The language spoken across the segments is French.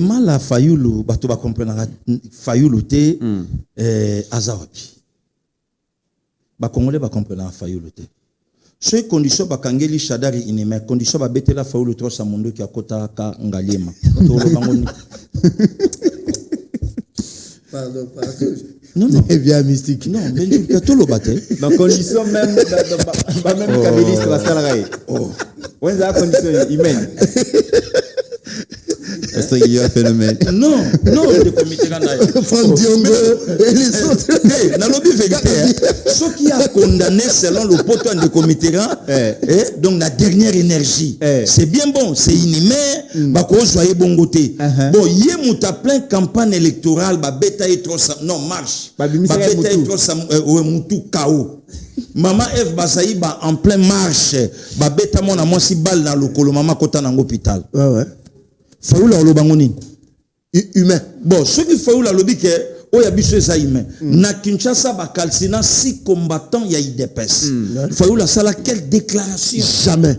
mal à Fayulu, bato ba comprendre Fayulu te azawapi. Ba Congolais ba comprendre Fayulu te. Ce condition ba kangeli Shadari ineme condition ba betela Fayulu trop sa mundo ki akota ka ngalema. To lo bangoni. Pardon. Non, non. C'est bien mystique. Non, Benjou, que tout le bâté. Dans condition même, pas même kabéliste la salarié. Oh. Ouais, c'est la condition humaine. Est-ce qu'il y a un phénomène? Non, le comité Ganaï. Fandiongo et les autres. Dans le vérité, ce qui a condamné selon le poteau de comité donc la dernière énergie. C'est bien bon, c'est inhumé, bah qu'on soit bon côté. Bon, hier mouta plein campagne électorale, bah bêta et trop non marche. Bah bêta et trop moutou KO. Maman F Basaï bah en plein marche, bah bêta mon amon si balle dans le colo, maman kota dans l'hôpital. Ouais. Faoula lo bangonine humain. Bon, ce qui faoula lo bike o ya biso eza humain. Na Kinshasa ba kalsina 6 combattants ya IDPS. Faoula sala quelle déclaration? Jamais.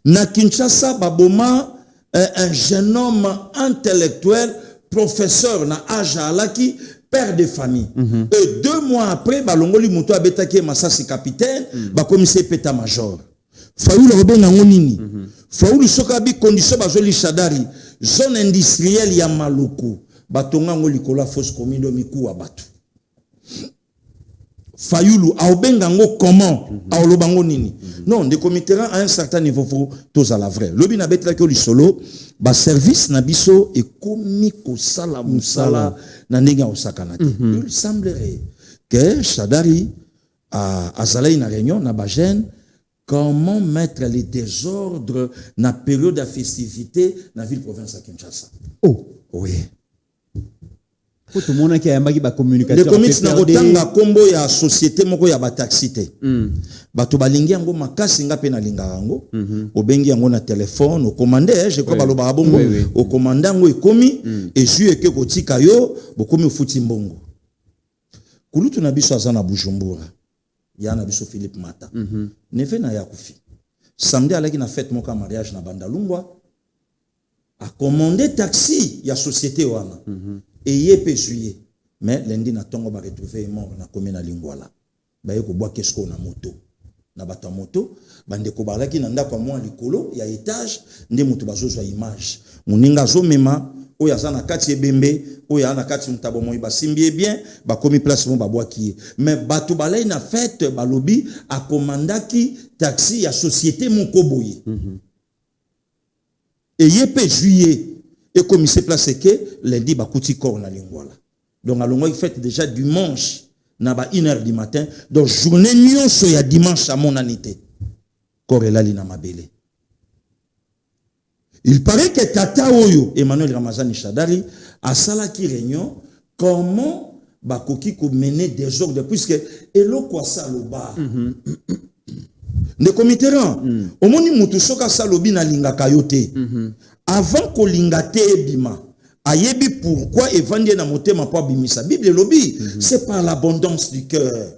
Na Kinshasa ba boma un jeune homme intellectuel, professeur na Aja Alaki, père de famille. Et 2 mois après ba longoli muto abetaki Masasi capitaine, ba commissaire péta major. Faoula robenga ngonini. Faoula sokabi condition bazoli Shadari zone industrielle ya Maluku batonga ngoli kola fausse commune miku wa batu. Fayoulou aobenga ngo comment aolobango nini. Non, de committera à un certain niveau faut tous à la vraie. Lobi na betla ko li solo ba service na biso et komi ko sala musala na ndenge osakana te. Il semblerait que Shadari a azalai na réunion na ba jeune. Comment mettre les désordres dans la période de festivité dans la ville-province à Kinshasa? Oh, oui. Tout le monde qui a une communication. Les comics na kotanga kombo ya société moko ya ba taxité. Bato balingi yango makasi nga pe na linga yango. Obengi yango na téléphone, o commander, je crois baloba bongo, o commander yango ekomi et jui ke kotika yo, bokomi ofuti mbongo. Kulutu na biso azana Bujumbura. Yana biso Philippe Mata. Nefe na yakufi. Samedi alaki na fête moka mariage na Bandalungwa. A commandé taxi ya société wana. Et yé juillet. Mais lundi na tongo ba retrouver mort na commune na Lingwala. Ba yeko boa kesko na moto. Na bato moto bande ko balaki na ndako mwa likolo ya étage nde moto bazozwa image. Muninga zo mema oyo aza na kati ebembe oyo ana kati mutabo moyi basimbi bien bakomi place mo babwaki mais bato balai na fête balobi a commandaki taxi ya société moko boye et yepé juillet et comme c'est place que lundi bakuti corps na Lingwala donc alongo fête déjà dimanche na ba 1h du matin donc journée nyonso ya dimanche à mon anité corps elali na mabele. Il paraît que Tata Oyo, Emmanuel Ramazani Shadari, a salaki réunion, comment Bakoki ko mener des ordres, puisque Elo Kwasa Loba. Ne committeran. Omoni mutu soka salobi na linga kayote. Avant ko lingate ebima, ayebi pourquoi evandie na motema po bimisa. Bible lobi, c'est par l'abondance du cœur.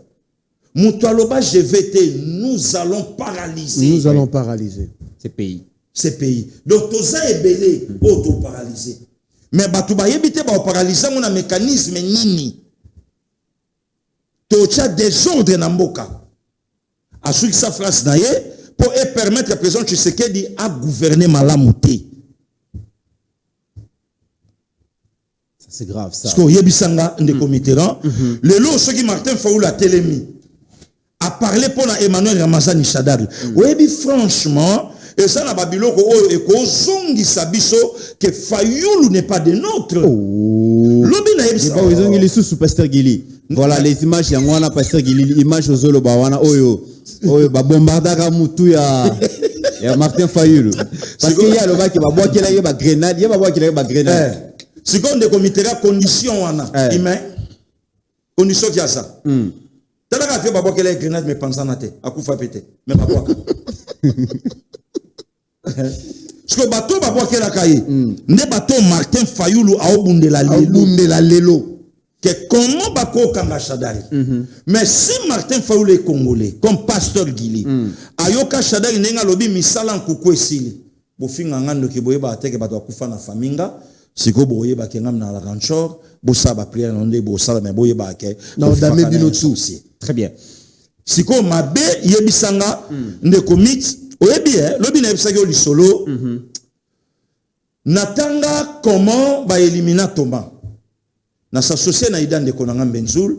Mutu aloba je vais te, nous allons paralyser. Ces pays. Donc, tout ça est belé, auto-paralysé. Mais, tu vas éviter de paralyser, on a un mécanisme nini. Tu as des ordres dans Mboka. À ce que ça fasse d'ailleurs, pour permettre à président Tshisekedi à gouverner Malamouté. C'est grave, ça. Parce que Yebisanga, un des comités, le lot, ceux qui Martin Faoula Télémi, a parlé pour Emmanuel Ramazani Shadari. Oui, franchement, et ça, la Babylone, et qu'on zongi sabiso, que Fayoulou n'est pas de nôtre. L'obé n'a pas besoin de sous Pasteur Gili. Voilà les images, il y a un Pasteur Gili, images aux Zolo Bawana, Oyo, Bombardara Moutou, ya Martin Fayoulou. Parce qu'il y a le bac qui va boire qu'il a grenade, il va boire qu'il a grenade. C'est comme des comités à condition, humain. Condition qui a ça. T'as la fait boire qu'il a grenade, mais pensant à tête, à coup fa péter, mais pas boire. Parce que bateau va boire la caille. Ne bateau Martin Fayoulou a obundela lelo. Que comment bako kanga Shadari. Mais si Martin Fayoulou est congolais, comme pasteur Gili, ayoka Shadari nenga lobi misala nkuku esili. Bofinga ngando ki boyeba ateke bato akufa na faminga. siko boye ba kengam na la ranchor bosa ba prière ndé bosa mais boye ba ke na dame bino tout. Très bien. siko mabe yebisanga ndeko mit oyebi lobi na yebisaki lisolo natanga comment ba éliminer Thomas na s'associer na ida ndeko na Mbenzul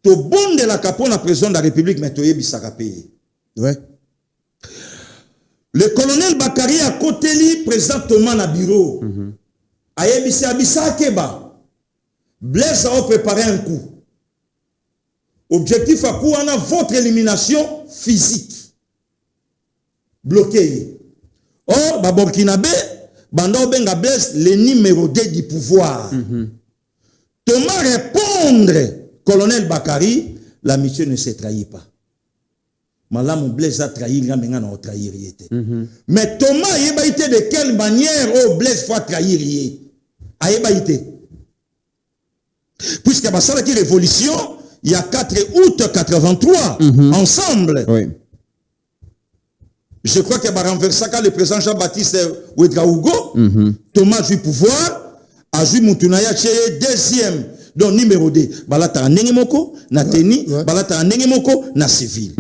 to bonde la capo na président de la République mais to yebisaka pays. Ouais. Le colonel Bakari a côté président Thomas na bureau. Ayebisi abisa keba. Blaise a préparé un coup. Objectif à coup on a votre élimination physique. Bloqué. Or ba Burkinabé banda benga Blaise le numéro 2 du pouvoir. Thomas répondre colonel Bakari, la mission ne se trahit pas. Malam Blaise a trahi, il a trahir. Mais Thomas, il a été de quelle manière Blaise faut trahir? Il a été. Puisque la révolution, il y a 4 août 83, ensemble. Oui. Je crois qu'il a renversé le président Jean-Baptiste Ouedraogo, Thomas a eu pouvoir, a eu Moutounaya, deuxième. Donc numéro 2, balata nengemoko na teni, balata nengemoko na civil.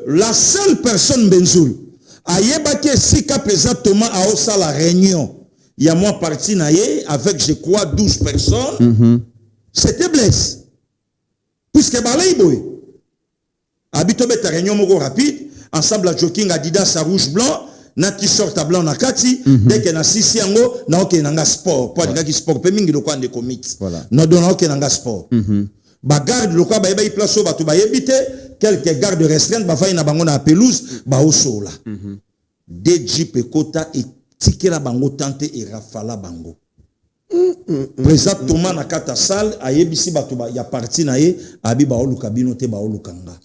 La seule personne Benzoul ayebake sika président Thomas a osa la réunion. Il y a moi parti naye avec je crois 12 personnes. C'était Blaise. Puisque balay boy. Habito beta réunion moko rapide, ensemble à jogging Adidas à rouge blanc. Na t-shirt à blanc na kati dès que na sisi yango na oke nanga sport pour dire que sport pe mingi lokwa ndeko mix na dona oke nanga sport ba garde lokwa ba yeba place ba to ba yebite quelques gardes restreintes ba fa na bango na pelouse ba osola de jeep kota et tikela bango tante et rafala bango président Thomas na kata salle ayebisi ba to ba ya parti na ye abi ba oluka bino te ba olukanga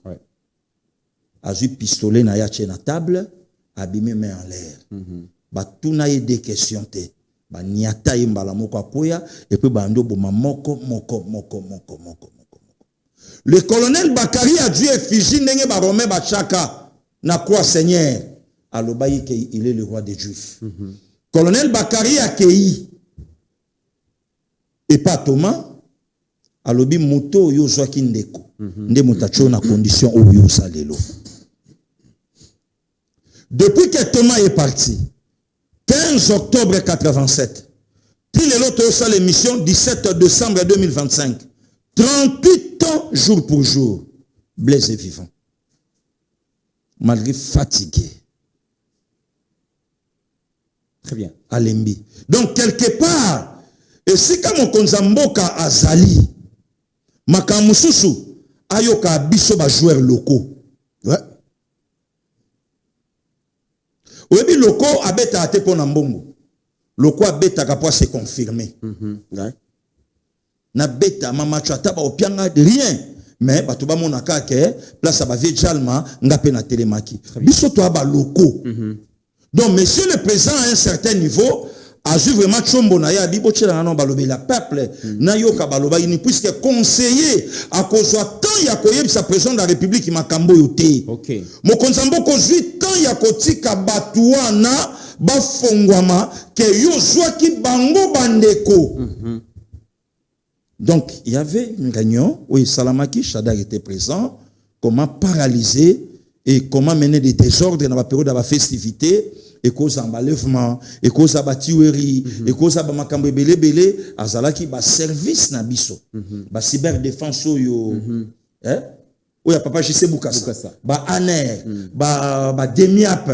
azu pistolet na ya na table abimé main en l'air. Batuna y des questions te. Ba niata y mbala moko akoya et puis bando boma moko. Le colonel Bakari a dû effigie nenge ba Romain Bachaka na quoi Seigneur. Alobayi ke il est le roi des Juifs. Colonel Bakari a kei et pas Thomas. Alobi moto yo zwaki ndeko. Nde mutacho na condition o yo salelo. Depuis que Thomas est parti, 15 octobre 87, puis l'autre ça l'émission 17 décembre 2025, 38 ans jour pour jour, Blaise est vivant. Malgré fatigué. Très bien. Alembi. Donc quelque part, et si comme on konzamboka azali, makamususu, ayoka biso ba joueurs locaux. Ouais. Oyebi loko abeta ate pona mbongo. Loko abeta kapwa se confirmer. Na beta mama chata ba opianga rien. Mais bato ba monaka ke place ba vie jalma ngape na telemaki. Biso to aba loko. Donc monsieur le président à un certain niveau a vu vraiment chombo na ya bibo chela na balobe la peuple na yoka baloba ini puisque conseiller a kozwa tant ya koyebisa président de la République makambo yote. OK. Mo konzambo kozwi tant ya kotika batuana bafongwama ke yo zwaki bango bandeko. Donc il y avait une réunion où Salamaki Shaddai était présent, comment paralyser et comment mener des désordres dans la période de la festivité. Et cause enlèvement, et cause abatuerie, et cause abamakambo belé azalaki ba service na biso, ba cyberdéfense yo, oya papa jise bukasa, ba aner, ba demiap,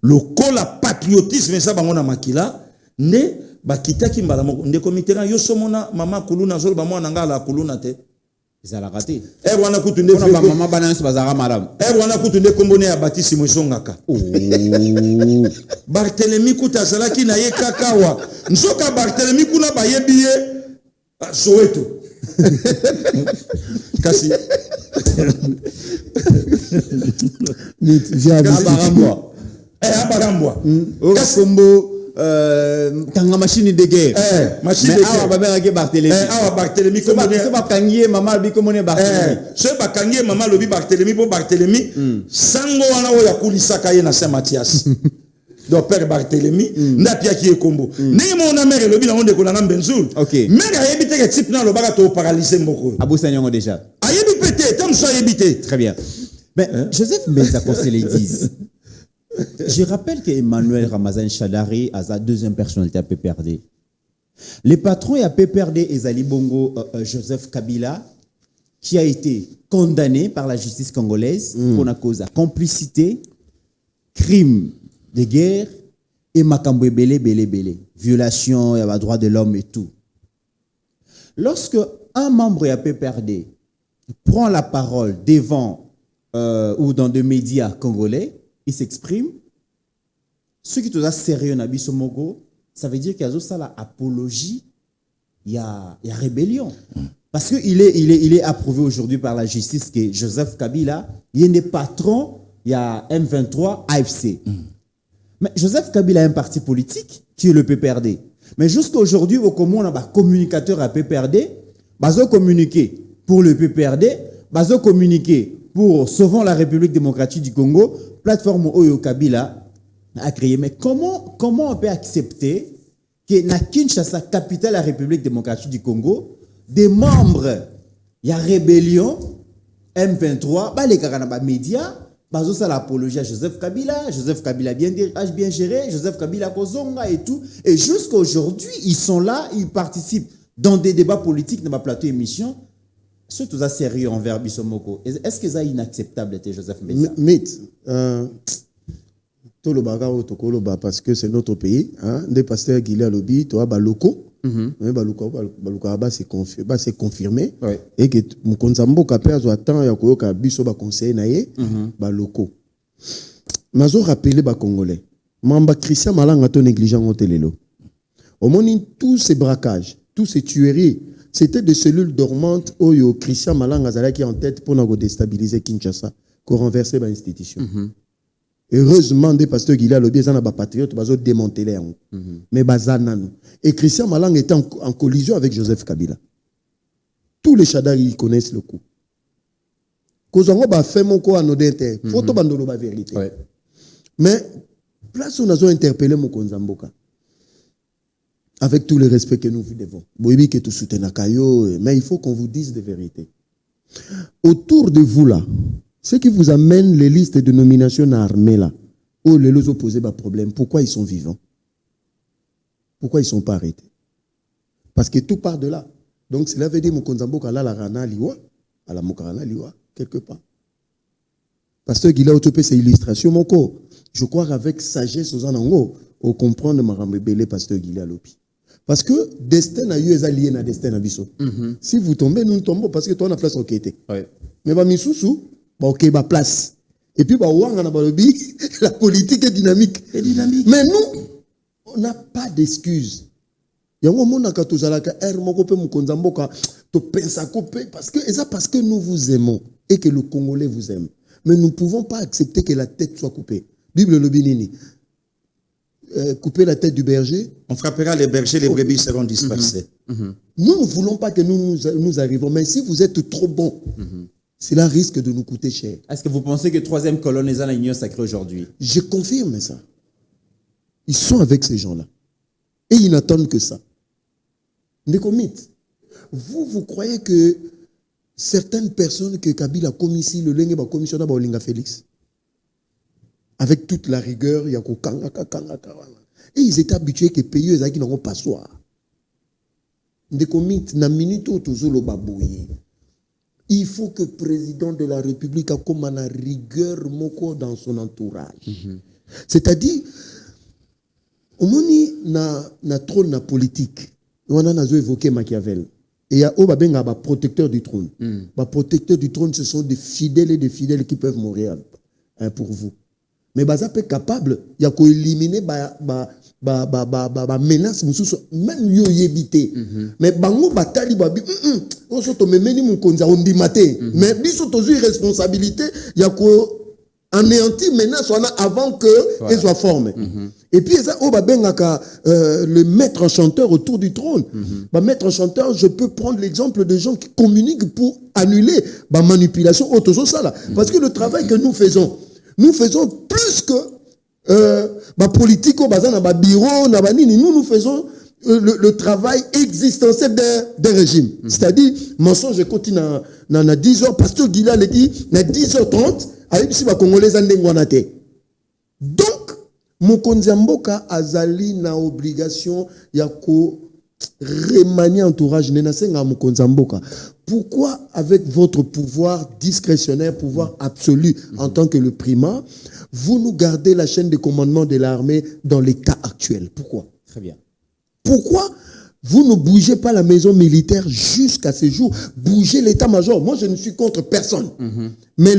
le la patriotisme ça bango na makila, ne ba kitaki mbala moko, nde komitera yo somona mama kuluna zolo ba mwana ngala kuluna te. Izala kati. Wana kutunde mama banansi bazara madame. Wana kutunde kombone ya Baptiste Mwezongaka. Barthélemy kutazalaki na ye kakawa. Nzoka Barthélemy kuna bayebiye Soweto. Kasi Abarambwa. Abarambwa. Kombo kanga machine de guerre machine de guerre babera Barthélemy Barthélemy comme c'est pas kangier maman bi comme on Barthélemy c'est pas kangier maman lobi Barthélemy pour Barthélemy sango wana o ya kulisaka ye na Saint Mathias donc père Barthélemy na pia ki ekombo ndenge mon mère lobi na onde ko na Benzoul mère ayebi te que type na lo baka to paralyser mboko Aboussa Nyongo déjà. Ayebi pété comme ça ayebi te. Très bien. Mais Joseph Mbenza conseille disent. Je rappelle que Emmanuel Ramazan Chadari a sa deuxième personnalité à PPRD. Le patron à PPRD Ezali Bongo Joseph Kabila qui a été condamné par la justice congolaise pour la cause de complicité, crime de guerre et makambo belé, violation des droits de l'homme et tout. Lorsque un membre de PPRD prend la parole devant ou dans des médias congolais, il s'exprime, ce qui est sérieux dans Bissomogo, ça veut dire qu'il y a ça apologie, il y a rébellion. Parce qu'il est approuvé aujourd'hui par la justice que Joseph Kabila, il est des patrons, il y a M23, AFC. Mais Joseph Kabila a un parti politique qui est le PPRD. Mais jusqu'à aujourd'hui, au Congo, on a un communicateur à PPRD, ils ont communiqué pour le PPRD, ils ont communiqué pour Sauvons la République démocratique du Congo, plateforme Oyo Kabila a créé. Mais comment on peut accepter que na Kinshasa, capitale de la République démocratique du Congo, des membres, il y a rébellion, M23, les médias, ça l'apologie à Joseph Kabila bien géré, Joseph Kabila Kozonga et tout. Et jusqu'à aujourd'hui, ils sont là, ils participent dans des débats politiques dans ma plateau émission. C'est tout ça sérieux envers Bissomoko. Est-ce que ça est inacceptable, Joseph Mbenza? Tout le bagarre parce que c'est notre pays. Des pasteurs qui l'ont lobby, tu vois, locaux. C'est confirmé. Et que mon konzambo kapé azo attend ya koyoka biso ba conseiller na ye locaux. Mazo rappeler ba congolais. Mamba Christian Malanga to négligent otelelo. Au moins tous ces braquages, tous ces tueries, c'était des cellules dormantes où Christian Malanga zala qui en tête pour nous déstabiliser Kinshasa, pour renverser l'institution. Heureusement, des pasteurs qui l'ont bien des patriotes, ils ont démantelé. Mais et Christian Malanga était en collision avec Joseph Kabila. Tous les Chadari connaissent le coup. Kozango ba fait mon ko anodin te. Photo bandolo ba vérité. Mais place où nous avons interpellé mon Konzamboka. Avec tout le respect que nous vous devons. Boibi que tout soutient Kayo, mais il faut qu'on vous dise des vérités. Autour de vous là, ce qui vous amène les listes de nominations à armée là, où les lots opposés bas problème, pourquoi ils sont vivants? Pourquoi ils ne sont pas arrêtés? Parce que tout part de là. Donc cela veut dire mon Konzamboka là la rana liwa, à la mokarana liwa quelque part. Pasteur Guilla Otopé c'est illustration mon co. Je crois qu'avec sagesse aux anango, on comprend de ma belé pasteur Guilla Lopi. Parce que destin a eu lié na destin abisso. Si vous tombez, nous tombons parce que toi on a place au quête. Mais ba misusu, ba ok ba place. Et puis ba wanga na balobi, la politique est dynamique. Mais nous, on n'a pas d'excuses. Yango mona ka tozalaka moko pe mukonzamboka to pensa couper parce que nous vous aimons et que le Congolais vous aime. Mais nous ne pouvons pas accepter que la tête soit coupée. Bible le binini. Couper la tête du berger. On frappera les bergers, les brebis seront dispersées. Nous ne voulons pas que nous arrivons, mais si vous êtes trop bon, cela risque de nous coûter cher. Est-ce que vous pensez que troisième colonne est dans l'Union sacrée aujourd'hui? Je confirme ça. Ils sont avec ces gens-là. Et ils n'attendent que ça. Vous croyez que certaines personnes que Kabila a commis ici, le lingue va commissionner à Olinga Félix, avec toute la rigueur, il y a et ils étaient habitués que les pays qui n'ont pas soir. Il faut que le président de la République ait comme une rigueur dans son entourage. C'est-à-dire, au moment na trône na politique, on a évoqué Machiavel. Et il y a un protecteur du trône. Les protecteurs du trône, ce sont des fidèles et des fidèles qui peuvent mourir pour vous. Mais ils sont capables d'éliminer les menaces, même yo yébité. Mais bango batali babi, on se tombe meni mon konza on dit maté. Mais biso tozu responsabilité, il y a anéantir menace avant que soit formée. Et puis ça le maître chanteur autour du trône. Maître chanteur, je peux prendre l'exemple de gens qui communiquent pour annuler manipulation autour ça là. Parce que le travail que nous faisons plus que politico, na bureau, na banini, nous faisons le travail existentiel d'un régime. C'est-à-dire, mensonge continue na 10h, pasteur Guila le dit, na 10h30, avec si Congolais en denguanate. Donc, Mokonzi Mboka azali na obligation ya ko remanier entourage nenasenga Mokonzi Mboka. Pourquoi avec votre pouvoir discrétionnaire, pouvoir absolu en tant que le primat, vous nous gardez la chaîne de commandement de l'armée dans l'état actuel? Pourquoi? Très bien. Pourquoi vous ne bougez pas la maison militaire jusqu'à ce jour? Bougez l'état-major. Moi, je ne suis contre personne. Mais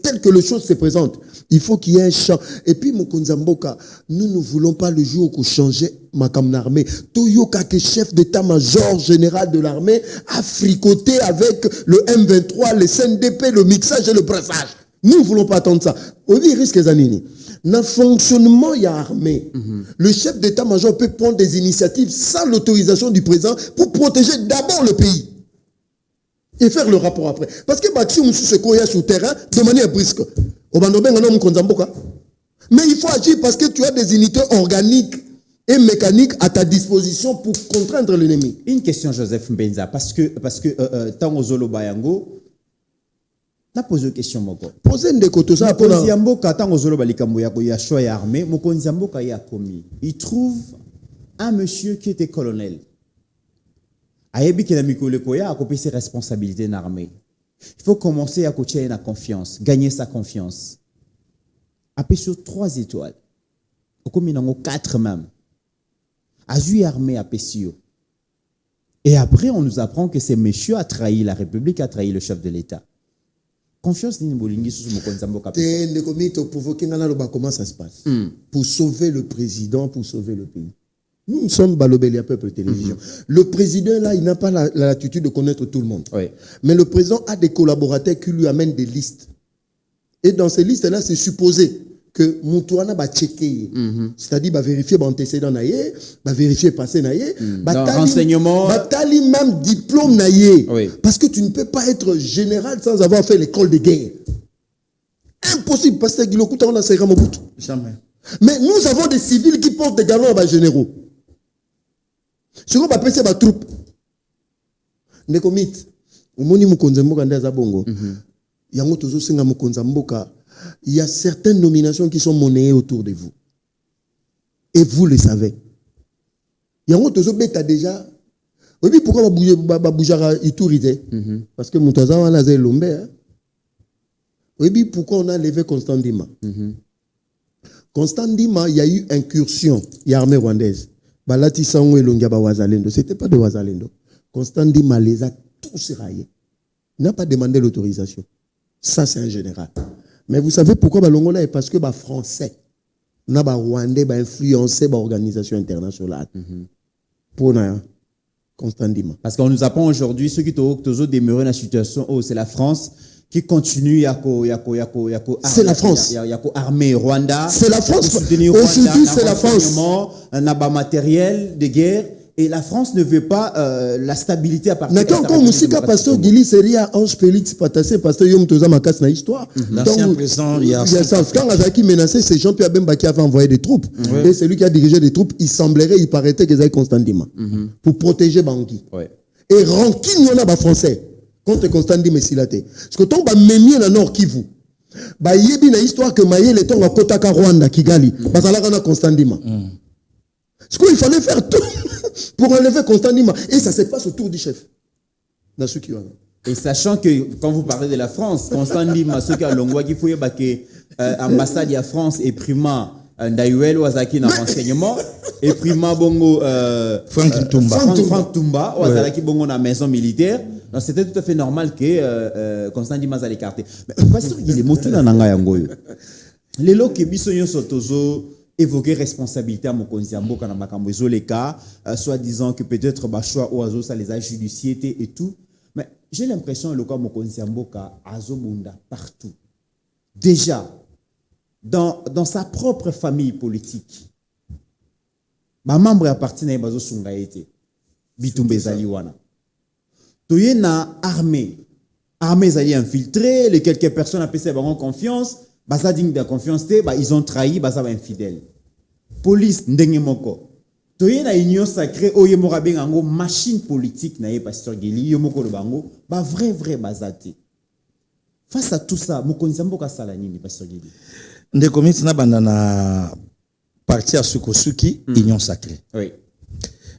tel que les choses se présentent, il faut qu'il y ait un champ. Et puis, Mokonzi Mboka, nous ne voulons pas le jour où changer ma armée. Toyoka, que chef d'état-major général de l'armée, a fricoté avec le M23, le CNDP, le mixage et le brassage. Nous ne voulons pas attendre ça. Au risque Zanini. Dans le fonctionnement, il y a armée. Le chef d'état-major peut prendre des initiatives sans l'autorisation du président pour protéger d'abord le pays. Et faire le rapport après. Parce que si on se couille sur le terrain, de manière brusque. Mais il faut agir parce que tu as des unités organiques et mécaniques à ta disposition pour contraindre l'ennemi. Une question, Joseph Mbenza, parce que tant Zolo Bayango, na posé une question moko. Posez une décote ça pour Mokonzi Mboka tant Zolo Balikambo ya choix et armée, Mokonzi Mboka y a commis. Il trouve un monsieur qui était colonel. Ayebi ki na mikolo koya a copié ses responsabilités dans l'armée. Il faut commencer à coacher la confiance, gagner sa confiance. Après sur 3 étoiles. Au combien en 4 même. Azui armée à Pessio. Et après on nous apprend que ce monsieur a trahi la République, a trahi le chef de l'État. Confiance ni bolingi sur Mokonzi Mboka. Comment ça se passe? Pour sauver le président, pour sauver le pays. Nous sommes Balobeli à Peuple Télévision. Le président, là, il n'a pas la latitude de connaître tout le monde. Oui. Mais le président a des collaborateurs qui lui amènent des listes. Et dans ces listes-là, c'est supposé que Moutouana va checker. C'est-à-dire, va vérifier l'antécédent, va vérifier le passé, renseignement. Va tali même diplôme, oui. Parce que tu ne peux pas être général sans avoir fait l'école de guerre. Impossible, parce que Gilokuta, on a serré Mobutu. Jamais. Mais nous avons des civils qui portent des galons à généraux. Ce qu'on va appeler c'est ma troupe. Nekomit, umoni Mokonzi Mboka ndaza bongo. Yango tozo singa Mokonzi Mboka. Il y a certaines nominations qui sont monnayées autour de vous. Et vous le savez. Yango tozo beta déjà. Oui, pourquoi va bouger Itouridé? Parce que Moutaza wana zé lombe. Oui, pourquoi on a levé Constant Ndima? Constant Ndima, il y a eu incursion, il y a armée rwandaise. Balati Sango et Longiaba Wazalendo. C'était pas de Wazalendo. Constant Ndima les a tous raillés. Il n'a pas demandé l'autorisation. Ça, c'est un général. Mais vous savez pourquoi Balongola est parce que français. N'a pas Rwandais influencé l'organisation internationale. Pour Constant Ndima. Parce qu'on nous apprend aujourd'hui, ceux qui ont demeuré dans la situation, c'est la France qui continue à c'est la France. Il y a armée Rwanda. C'est la France. Aujourd'hui, c'est la France. Un abat matériel de guerre. Et la France ne veut pas la stabilité à partir de ça. Quand Moussika Pasteur Gili Seria Ange Félix Patassé Pasteur Yom Toza Makas na histoire. L'ancien président, il y a ça. Quand Azaki menacé, c'est Jean-Pierre Bemba qui avait envoyé des troupes. Et c'est lui qui a dirigé des troupes. Il semblerait, il paraîtait qu'ils avaient Constant Ndima pour protéger Bangui. Et Rancune, on a français. Contre Constant Ndima Silate. Parce que ton ba memier na Nord Kivu. Ba yebi na histoire que Maye le ton à Kotaka Rwanda Kigali. Bazalaka na Constant Ndima. Parce qu'il fallait faire tout pour enlever Constant Ndima. Et ça se passe autour du chef. Dans ce qui va. Et sachant que quand vous parlez de la France, Constant Ndima, ceux qui ont l'ongwa qui fouillent ambassade de France et prima Ndayuel Wazaki dans renseignement et prima bongo Frank Tumba Wazaki bongo dans maison militaire. Donc c'était tout à fait normal que Constant Ndima allait écarter. Mais parce qu'il est motu dans nanga yangoyo. Les lots qui biso yon sotozo évoquer responsabilité à Mokonzi Mboka na makambo ezoleka, soit disant que peut-être ba choix oazo ça les a judiciété et tout. Mais j'ai l'impression le cas Mokonzi Mboka azobunda partout. Déjà dans sa propre famille politique. Ba membre appartient à bazo sunga été. Bitumbe zali wana. Toye na armée zali infiltré, les quelques personnes appellent ça en confiance. baza digne de confiance te ba ils ont trahi baza ba infidèle police ndenge moko toye na union sacrée oye moko bengango machine politique na ye pasteur Gili yo moko lo bango ba vrai bazate face à tout ça mokonzi mboka sala nini pasteur Gili ndeko miti na banda na parti ya sukosuki union sacrée oui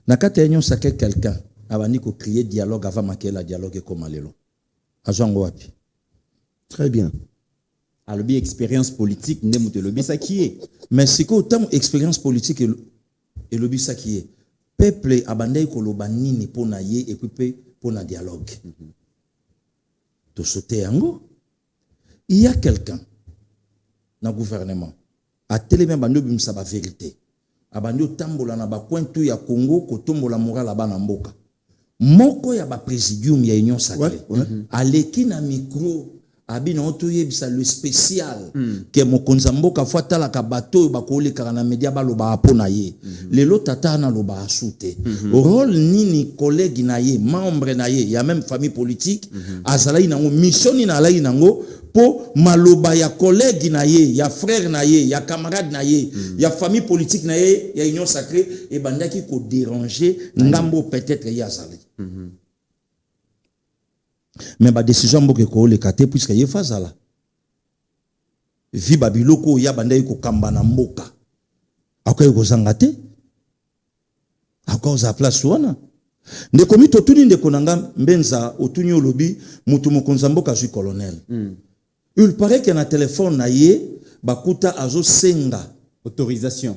na kati ya union sacrée quelqu'un abandi ko crier dialogue avant makela dialogue comme lelo azwango wapi Très bien. alobi expérience politique nde muto lobi ça qui est mais siko tant expérience politique et lobi ça qui est peuple abandai ko loba nini pona ye et puis pona dialogue to sauter yango il y a quelqu'un na gouvernement a télé bando bimsa ba vérité abandi tambola na ba pointu ya Congo ko tombola moral bana mboka moko ya ba présidium ya union sacrée aleki na micro abina otoye bisa le spécial que mokonza mboka fatala ka bato ba ko leka na media ba loba apona ye lelo tata na loba asute rôle nini collègue na ye membre na ye ya même famille politique azalai nango mission ni na lai nango po maloba ya collègue na ye ya frère na ye ya camarade na ye ya famille politique na ye ya union sacrée et bandaki ko déranger ngambo peut-être ya azali mais ba décision mboke ko le kate puisque ye fazala vi babiloko ya bandai ko kamba na mboka akoy ko zangate akoza place wana ndeko mito tuni ndeko nanga mbenza otuni olobi mutu mokonza mboka zui colonel il paraît que na téléphone na ye bakuta azo senga autorisation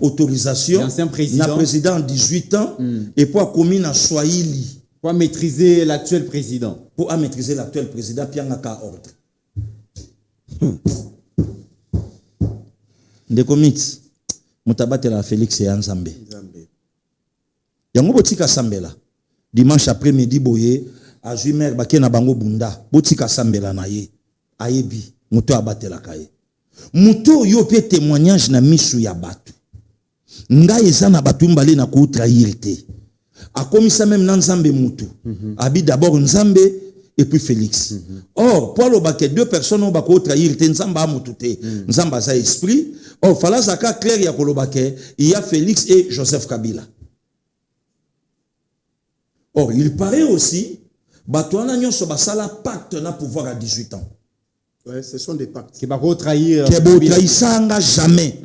l'ancien président na président 18 ans et pour a commis na Swahili pour maîtriser l'actuel président. Pour maîtriser l'actuel président, Piangaka ordre. Ndekomit, mutabate la Félix et Anzambe. Yango botika sambela. Dimanche après-midi boye, a jumer bakena bango bunda, botika sambela na ye. Ayebi, muto abate la kaye. Muto yo pe témoignage na misu ya batu. Nga ezana batu mbale na ko trahir te. A commis ça même Nzambe Moutou. Abi d'abord Nzambe et puis Félix. Or, pour le baquet, deux personnes ont bako trahir Nzamba Moutouté. Nzamba sa esprit. Or, fala zaka clair ya kolo baquet, il y a Félix et Joseph Kabila. Or, il paraît aussi, Batouana nyon so basala pacte na pouvoir à 18 ans. Ouais, ce sont des pactes. Qui bako trahir. Qui bako trahir ça jamais.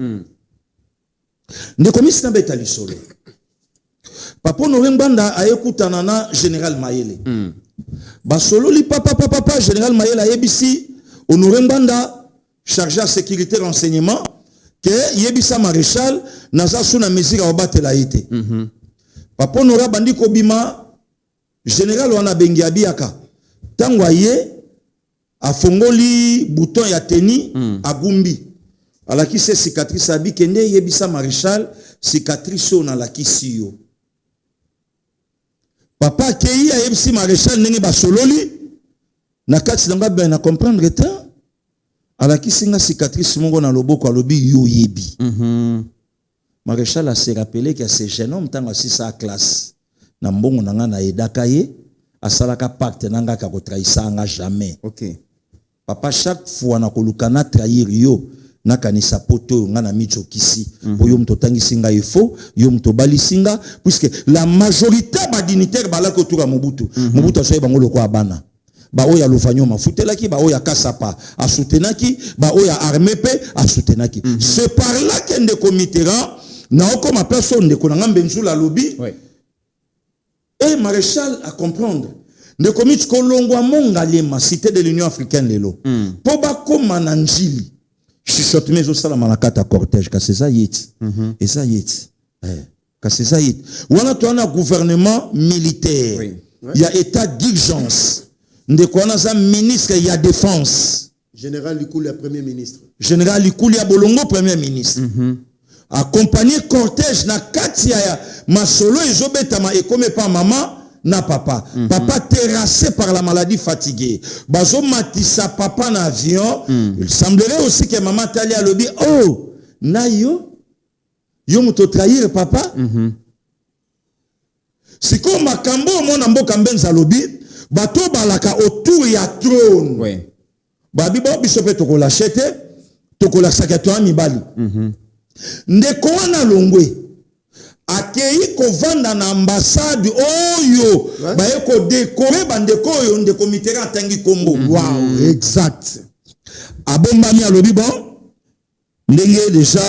Ne commis na betali solo. Papa Norembanda a écouté nana général Mayele. Basolo li papa général Mayele a yebisi Honorembanda chargé à sécurité renseignement que yebisa maréchal naza suna mesure a batela été. Papa Honora bandi ko bima général wana bengi abiaka. Tangwa ye a fongoli bouton ya teni a gumbi. Alaki se cicatrice abi kende yebisa maréchal cicatrice na la kisiyo. Papa Kei a yebisi maréchal nenge basololi na kati nanga ben na comprendre ta ala kisinga cicatrice mongo na loboko alobi yo yebi maréchal a se rappelé que ce jeune homme tanga si sa classe na mbongo nanga na edaka ye asalaka pacte nanga ka ko trahisa nga jamais. OK. Papa chaque fois na kolukana trahir yo na kanisa poto nga na micho kisi po yo mto tangisinga ifo yo mto balisinga puisque la majorité ba dignitaire bala ko tuka Mobutu Mobutu so bango loko abana ba oya lofanyo mafutelaki ba oya kasapa a soutenaki ba oya armée pe a soutenaki c'est par là que de comitera na okoma personne de konanga mbenzula lobby et maréchal à comprendre de comit kolongwa mongalema cité de l'Union africaine lelo po ba koma na njili chuchote mais au salam na kata cortège ka c'est ça yit et ça yit ka c'est ça yit wana to na gouvernement militaire il y a état d'urgence ndeko wana za ministre ya défense général Likuli premier ministre général Likuli ya bolongo premier ministre accompagné cortège na kati ya masolo ezobetama ekome pa maman na papa. Papa terrassé par la maladie, fatigué. Bazo matissa papa en avion. Il semblerait aussi que maman t'allait à l'objet. Oh, na yo muto trahir papa. C'est comme makambo mon ambo kambenza lobby. Bato balaka autour ya trône. Oui. Babi bo bisope to ko lachete. tokolasaka to mibali ndeko wana longwe akei kovanda na ambassade oyo baye ko décorer bandeko oyo ndeko Mitterrand atangi kombo. Wow, exact. Abombami alobi bon ndenge déjà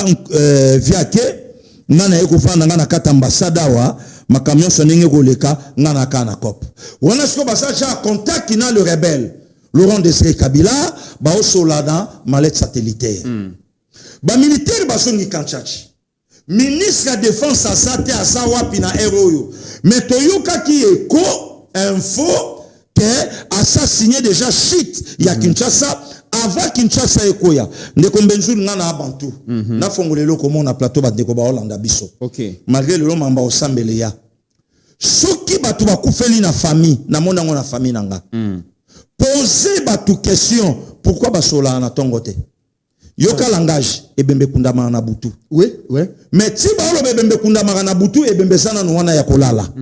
viake ngana ye kovanda ngana kata ambassade awa makamion so ndenge koleka ngana kana cop wana siko basacha contact na le rebelle Laurent Désiré Kabila ba osolada mallette satellitaire ba militaire basongi Kanchachi ministre de défense asate asawa pina eroyo mais toyoka ki eko info que asa signé déjà shit ya Kinshasa avant Kinshasa ekoya ndeko Mbenzulu ngana abantu na fongolelo komo na plateau ba ndeko ba Hollanda biso. OK. Malgré le mamba osambele ya soki batu bakufeli na famille na mona ngona famille nanga poser batu question pourquoi basola na tongote yoka langage ebembe kundama na butu. Oui, oui. Mais ti ba lo ebembe kundama na butu ebembe sana no wana ya kolala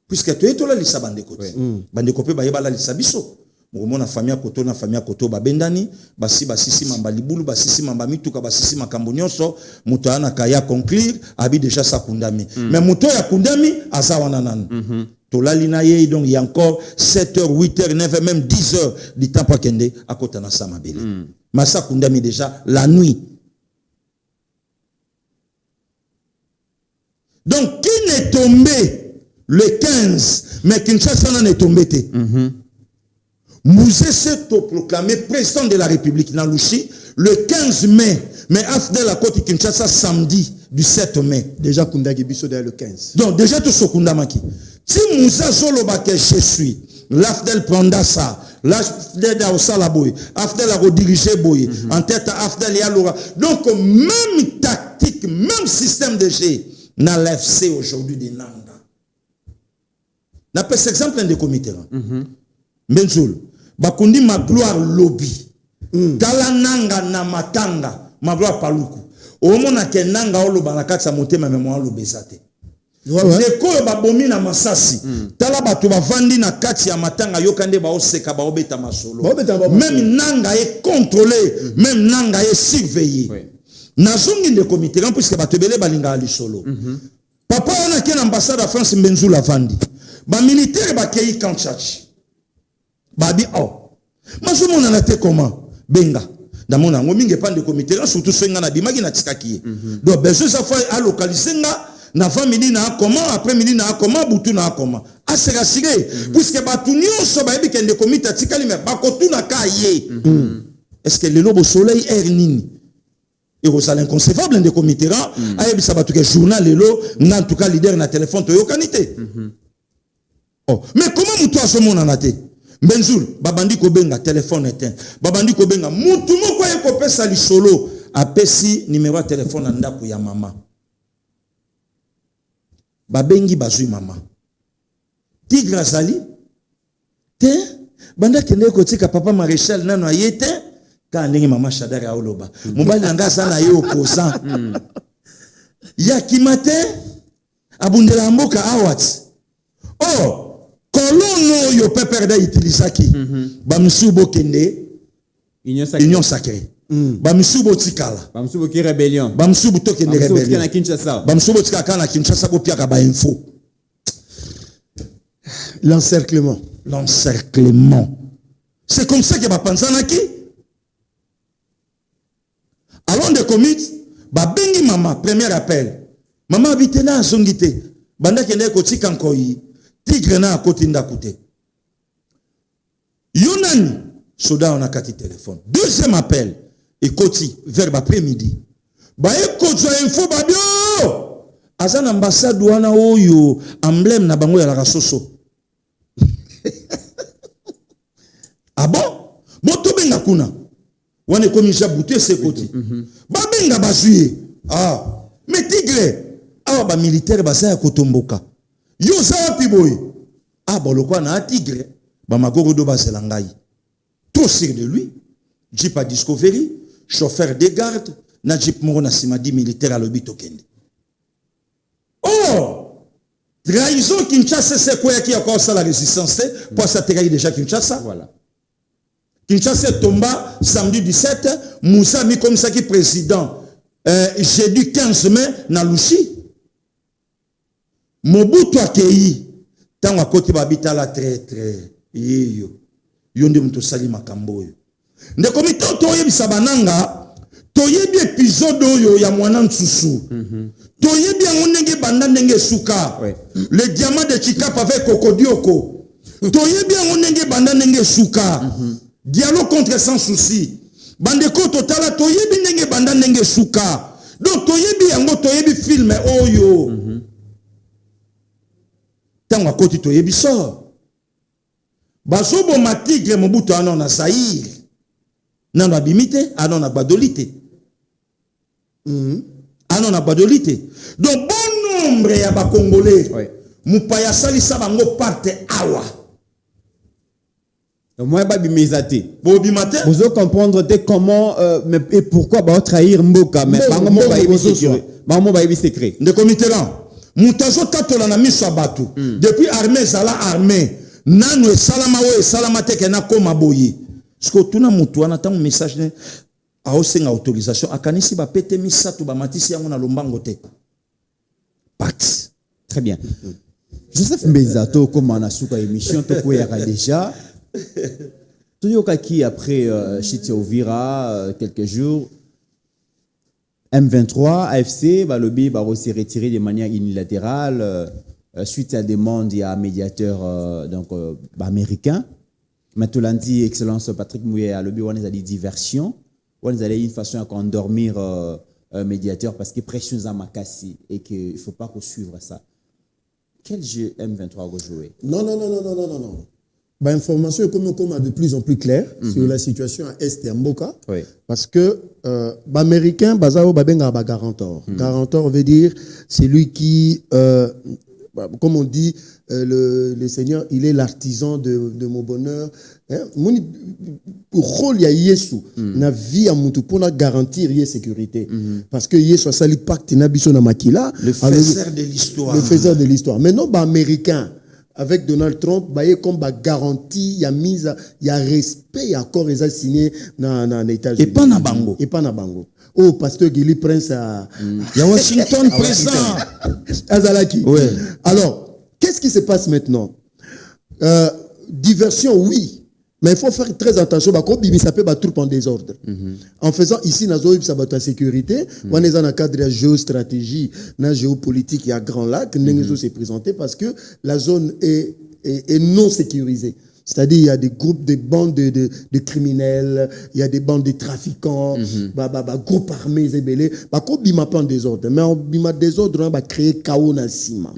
puisque to etola lisa bandeko bandeko pe ba yebala lisa biso mona famille koto babendani basi basisi mamba libulu basisi mamba mituka basisi makambo nyonso muto ana kaya conclure abi déjà sa kundami mais muto ya kundami aza wana nanu tolali na ye donc il y a encore 7h 8h 9h même 10h du temps pour kende akota na sa mabele masa kundami déjà la nuit. Donc qui n'est tombé le 15 mais Kinshasa n'en est tombé té Mouzé s'est proclamé président de la République Nalouchi le 15 mai, mais Afdel a côté Kinshasa samedi du 7 mai. Déjà Kundagi Bisso le 15. Donc déjà tout ce Kundamaki. Si Moussa Zolobake je suis, l'Afdel prendra ça, l'Afdel a aussi la boy, Afdel a redirigé boy, en tête à Afdel et Loura. Donc même tactique, même système de jeu, dans l'FC aujourd'hui de Nanga. N'a pas cet exemple de comité. Benzoul. Bakundi ma gloire lobby tala nanga na matanga ma gloire paluku omona ke nanga oloba na kati ya motema memo lobezate ndeko babomi na masasi tala bato bavandi na kati ya matanga yokande ba oseka ba obeta masolo même nanga est contrôlé même nanga est surveillé nazongi de comité puisque bato belé balinga lisolo papa ona ke na ambassade de France Mbenzula vandi ba militaire ba kei Kanchachi babi maso mona na te comment benga da mona ngo mingi pande comité surtout senga na bimaki na tikaki donc besoin ça faut à localiser nga na famille na comment après midi na comment butu na comment a se rassurer puisque batu nyonso ba ebi kende comité tikali mais bakotu na kaye est-ce que le lobo soleil air nini et vous allez inconcevable de comité a ebi sabatu que journal lelo na en tout cas leader na téléphone to yokanité mais comment mutu a so mona na te Benzoul, babandi kobenga téléphone éteint. Babandi kobenga mutu moko ye kopesa li solo apesi numéro de téléphone ndako ya mama. Babengi bazui mama. Tigre azali te banda kende kotika papa maréchal nano ayete ka ndenge mama Shadara oloba. Mobali nanga sana ye opposant. Ya kimate abundela mboka awat. Oh Kolono yo peperda utilisaki ba misubo kende union sacrée ba misubo tikala ba misubo ki rébellion ba misubo to kende rébellion na Kinshasa ba misubo tikaka na Kinshasa ko piaka ba info l'encerclement c'est comme ça que ba panzanaki avant de commit ba bengi mama premier appel mama habitena zongité banda kende ko tikankoyi Tigre na côté ndakute. Yonani soda on a kati téléphone. Deuxième appel et koti vers après-midi. Ba ekozo info babio. Azan ambassade wana oyo emblème na bango ya la rasoso. Ah bon? Moto benga kuna. Wane komisha buté se koti. Ba benga bazuye. Ah, mais Tigre awa ba militaire basa ya kotomboka. Yo sa piboy ah bon le quoi na Tigre ba magoro do baselangai trop sûr de lui Jeep à Discovery chauffeur de garde na Jeep moro na simadi militaire à l'obito kende oh trahison Kinshasa c'est quoi qui a encore ça la résistance pour ça trahir déjà Kinshasa voilà Kinshasa tomba samedi 17, Moussa mi comme ça qui président. Jeudi 15 mai na Lushi. Mobutu akei tango akoti babita la très yeyo. Yonde mto sali makambo yo. Ndeko mito toyebisa bananga toyebi épisode oyo ya mwana nsusu. Toyebi yango ndenge banda ndenge suka. Le diamant de Chikapa avec Kokodioko. Toyebi yango ndenge banda ndenge suka. Dialogue contre sans souci. Bandeko totala toyebi ndenge banda ndenge suka. Donc toyebi yango toyebi film oyo. Tango akoti toyebi so. Basobo matigre Mobutu anon na Zaïre. Nan abimite anon na badolite. Anon na badolite. Donc bon nombre ya ba Congolais. Mupaya salisa bango parte awa. Moi, babi mezate. Bobimate. Vous allez comprendre comment et pourquoi bah trahir Mboka, mais pas comment bah y secret. Bah comment bah y secret. De comité là. Mutazo tatola na miso abatu. Depuis armée zala armée. Nanu e salama we salama teke na koma boyi. Sko tuna mutu wana tangu message ne a osenga autorisation akanisi ba pete misatu ba matisi yango na lombango te. Pat. Très bien. Joseph Mbezato comme on a souka émission to ko yaka déjà. Toyoka qui après Chiti Ovira quelques jours M23 AFC va lobby va aussi retirer de manière unilatérale suite à des demandes il y a un médiateur donc américain. Maintenant dit excellence Patrick Mouye a lobby on a dit diversion on a une façon à endormir un médiateur parce que pression à makasi et que il faut pas qu'on suive ça. Quel jeu M23 va jouer? Non. Bah, information est comme de plus en plus claire sur la situation à Est et à Mboka. Parce que l'Américain, Bazao Babenga ba garantor. Garantor veut dire c'est lui qui, comme on dit, le Seigneur, il est l'artisan de mon bonheur. Mon rôle y a Yesu, na vie à Moutou pour garantir la sécurité. Parce que Yesu a sali pacte na biso na makila. Le faiseur de l'histoire. Le faiseur de l'histoire. Maintenant, l'Américain. Avec Donald Trump, comme garantie, il y a mise, il y a respect, il y a accord signé dans les États-Unis. Et pas na bango. Et pas na bango. Oh, pasteur Gilly Prince à Washington présent. Azalaki. Ouais. Alors, qu'est-ce qui se passe maintenant? Diversion, oui. Mais il faut faire très attention. Il s'appelle la troupe en désordre. En faisant ici, la sécurité, on est dans un cadre de géostratégie, de géopolitique, il y a Grand Lac, nous s'est présenté parce que la zone est non sécurisée. C'est-à-dire il y a des groupes, des bandes de criminels, il y a des bandes de trafiquants, groupes armés et belés. Il n'y a pas en désordre. Mais en désordre, on va créer chaos dans le ciment.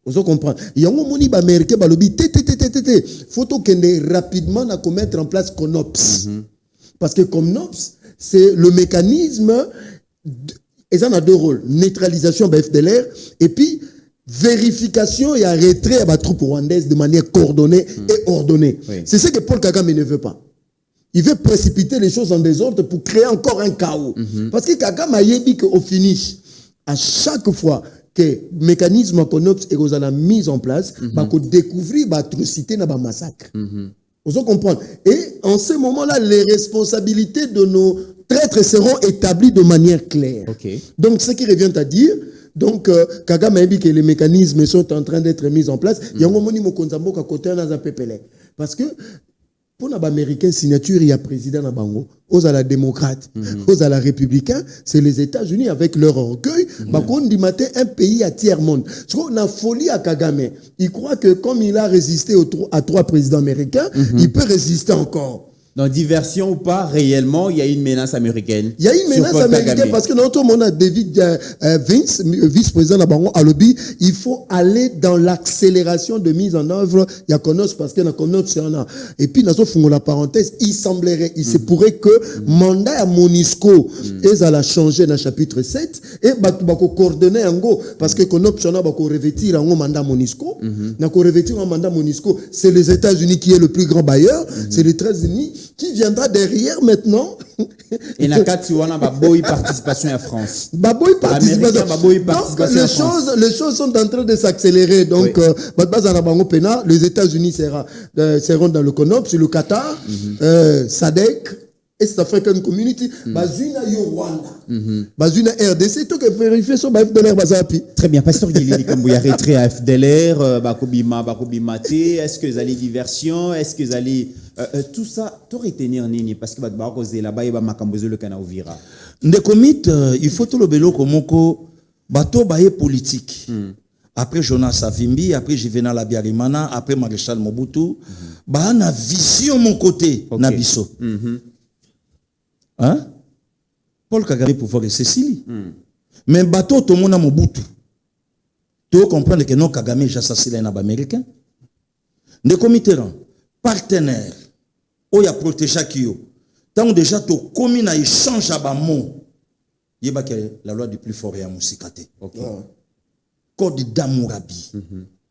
Vous comprenez? Il y a un monde américain qui a dit faut que rapidement mettre en place CONOPS. Parce que CONOPS, c'est le mécanisme, et ça a deux rôles, neutralisation de FDLR et puis vérification et retrait à la troupe rwandaise de manière coordonnée et ordonnée. C'est ce que Paul Kagame ne veut pas. Il veut précipiter les choses en désordre pour créer encore un chaos. Parce que Kagame a dit qu'au finish, à chaque fois, que le mécanisme CONOPS est mis en place, pour découvrir l'atrocité dans le massacre. Vous comprenez? Et en ce moment-là, les responsabilités de nos traîtres seront établies de manière claire. Donc, ce qui revient à dire, donc, Kagame a dit que les mécanismes sont en train d'être mis en place. Il y a un moment où côté dans un PPL. Parce que, pour les Américains, signature, il y a président à Bango, aux à la démocrate, aux à la républicain, c'est les États-Unis avec leur orgueil. On dit matin un pays à tiers-monde. On a folie à Kagame. Il croit que comme il a résisté à 3 présidents américains, il peut résister encore. Dans diversion ou pas, réellement, il y a une menace américaine. Il y a une menace américaine parce que notre monde a David Vince, vice-président de Bango, à lobby, il faut aller dans l'accélération de mise en œuvre. Il y a Konos parce que dans Konos, c'est un an. Et puis, dans la parenthèse, il semblerait, il se pourrait que mandat à Monisco, ils allaient changer dans le chapitre 7 et bako coordonner en go parce que Konos, on a bako revêtir un mandat Monisco. N'a revêtir un mandat Monisco, c'est les États-Unis qui est le plus grand bailleur, c'est les États-Unis qui viendra derrière maintenant. Et Nakati wana baboy participation en France. Baboy participation. Donc les choses sont en train de s'accélérer. Donc les États-Unis seront dans le CONOPS, le Qatar, SADC, East African Community, Bazuna yo Rwanda, Bazuna RDC, tout que vérifier sur FDLR bazapi. Très bien, pasteur Guilherme Kambouya retrait à FDLR, Bakobima Té, est-ce que vous allez diversion, est-ce que vous allez tout ça, tout retenir nini parce que ba causer là-bas et ba makambozo le kana ovira. Ndekomit il faut tout le belo komoko bato baye politique. Après Jonas Savimbi, après Juvenal Abiyarimana, après Maréchal Mobutu, ba na vision mon côté na biso. Hein? Paul Kagame pouvoir et Cécilie. Mais bateau tout le monde a Mobutu. Tu comprendre que non Kagame j'ai assassiné un américain. De comité partenaire, où il y a protégé qui yo. Tant déjà tu commis na échange à bamo. Il y a la loi du plus fort et à Moussikate. Code d'amourabi.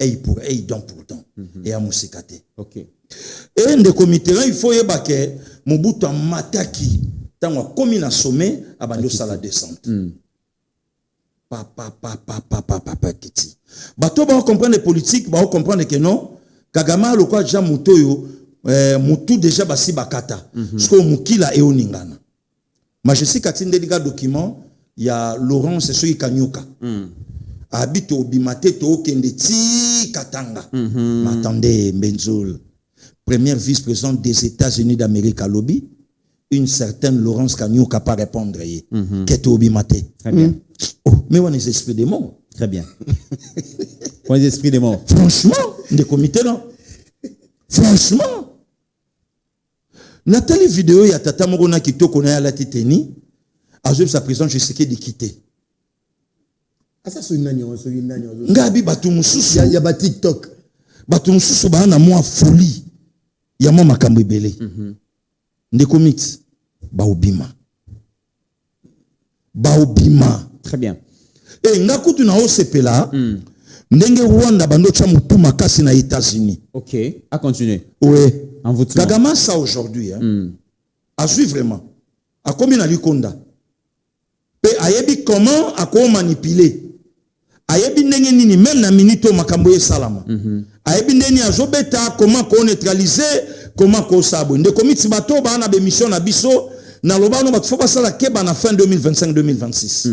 Et pour et don pour don et à Moussikate. OK. Et de comité il faut y que Mobutu a mataki. Tant qu'on commis na sommet, abandon ça la descente. Papa kiti. Bato ba comprendre les politiques, ba comprendre que non, Kagame le quoi déjà mutoyo, mutu déjà basi bakata. Parce que mukila e oningana. Mais je sais qu'atinde diga document, il y a Laurence Soyi Kanyuka. Habite au bimate to kende ti katanga. M'attendez Benzoul. Première vice-présidente des États-Unis d'Amérique à lobby. Une certaine Laurence Kanyuka pas répondre. Qu'est-ce que maté? Très bien. Oh, mais on est esprit des morts. Très bien. On est esprit des morts. Franchement, des comités là. Franchement. Nathalie vidéo il y a tata morona qui to connaît à la titani. À sa prison je sais qu'il est quitter. Ah ça c'est une nani. Ngabi batu mususu. Il y a ba TikTok. Batu mususu ba na moi folie. Il y a moi makambo belé. Ndekomit baobima très bien et ngakutu na osepela ndenge Rwanda bando cha mutu makasi na États-Unis. OK à continuer oui en vous Kagame ça aujourd'hui a suivre vraiment a combien na likonda pe ayebi comment a ko manipuler ayebi ndenge nini même na minute makambo e salama ayebi ndeni azobeta comment ko neutraliser comment ko sabo nde komiti bato ba na be mission na biso na lobano ba faut pas ça la keba na fin 2025 2026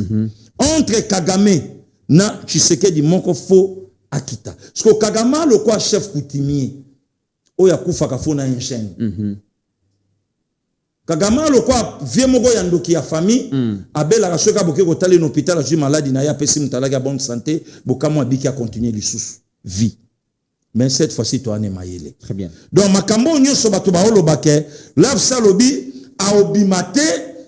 entre Kagame na Tshisekedi moko fo akita parce que Kagame le quoi chef coutumier oya kufa ka fona un chaîne Kagame le quoi vie moko ya ndoki ya famille abela ka soka boke ko tali na hôpital a maladie na ya pesi mutalaga bonne santé bokamo abiki a continuer lisusu vie. Mais cette fois-ci, tu as un maïle. Très bien. Donc, ma cambo nyoso bato ba holobake, lave salobi a obimate,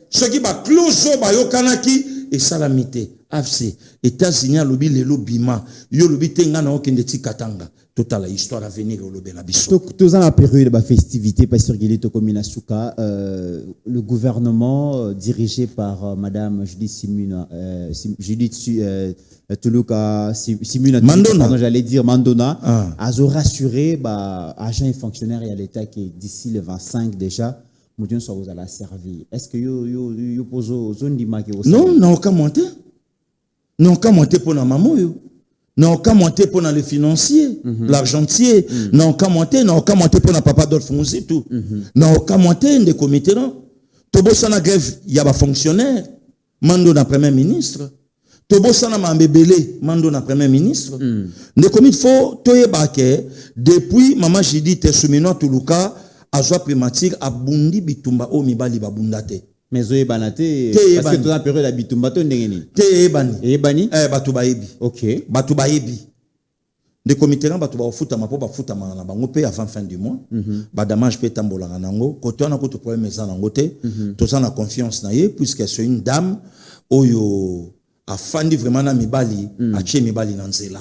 ce qui va closer ba yokanaki et salamité. AFC, États-Unis lobi le lobima, yo lobi tenga na okende ti katanga. Toute la histoire à venir au lobe la biso. Tous en la période de la festivité, Pasteur Guilherme Tokomina Souka, le gouvernement dirigé par Madame Judith Simuna, Tuluka Simuna, pardon, j'allais dire Mandona, a rassuré agents et fonctionnaires et à l'État qui d'ici le 25 déjà, nous sommes à la servir. Est-ce que vous posez aux zones d'image? Non, non, aucun monté. Non, aucun monté pour la maman. Non, aucun monté pour les financiers, l'argentier. Non, aucun monté pour la papa Dolph Mouzitou. Non, aucun monté des comités. Tobo sana grève, il y a des fonctionnaires. Mando na premier ministre. Tobo sana mambebele, mando na premier ministre. Des comités faut toye baké depuis maman Jidi Tessumino Tuluka a joie primatique a bundi bitumba o mibali babundate. Mais zoé banate parce que dans la période de bitumba to ndengeni. Te ebani. Batu baebi. OK. Batu baebi. De comité là batu ba futa mapo ba futa na bango pe avant fin du mois. Ba damage pe tambola nango. Koto na ko to problème ça nango te. To ça na confiance na ye puisque c'est une dame oyo afandi vraiment na mibali achie mibali na nzela.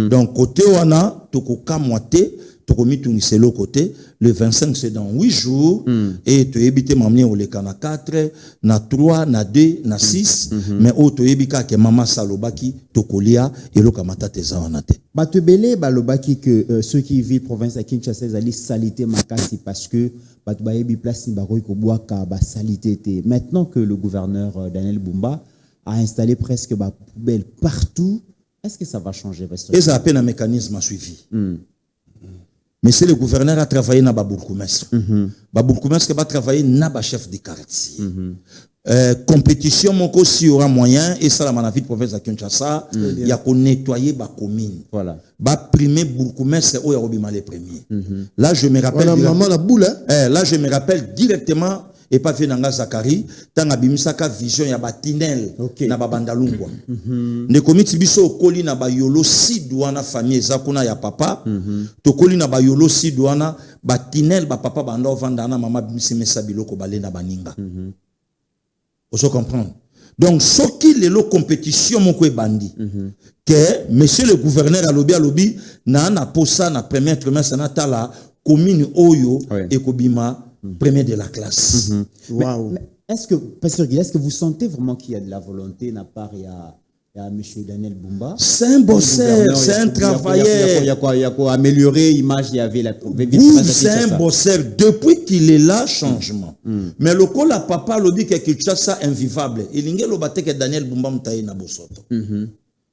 Donc côté wana tokoka moité tokomi tuniselo côté le 25 c'est dans 8 jours et to ebité mamni oleka na 4 na 3 na 2 na 6 mais o to ebika ke mama salobaki tokolia eloka matata za wana te. Bato belé balobaki que ceux qui vivent province à Kinshasa allaient salité makasi parce que bato bayebi place ni bakoy ko boaka ba salité te. Maintenant que le gouverneur Daniel Bumba a installé presque ba poubelle partout, est-ce que ça va changer? Et ça a peine un mécanisme à suivi. Mais c'est le gouverneur a travaillé na babourgmestre. Babourgmestre va travailler na ba chef de quartier. Compétition moko si aura moyen et ça la manavite province de Kinshasa, il y a qu'on nettoyer ba commune. Voilà. Ba primer bourgmestre o ya robima les premiers. Là je me rappelle maman la boule là je me rappelle directement et pas fait nanga Zakari tanga bimisaka vision ya batinel na babandalungwa ne komiti biso okoli na bayolo sidwana famille zakuna ya papa tokoli na bayolo sidwana batinel ba papa banda ovanda na mama bimisimesa biloko balenda baninga oso comprendre. Donc ce qui les compétition moko e bandi que monsieur le gouverneur alobi na posa na premier trimestre na tala commune oyo et kobima premier de la classe. Wow. Mais est-ce que, Pasteur Guy, est-ce que vous sentez vraiment qu'il y a de la volonté de la part il y a M. Daniel Bumba? C'est un bosseur, c'est un travailleur. Il y a quoi améliorer l'image, il y avait la c'est un bosseur. Depuis qu'il est là, changement. Mais le coup, la papa l'a dit que Kinshasa invivable. Il y a le bâté que Daniel Bumba m'a na bosoto.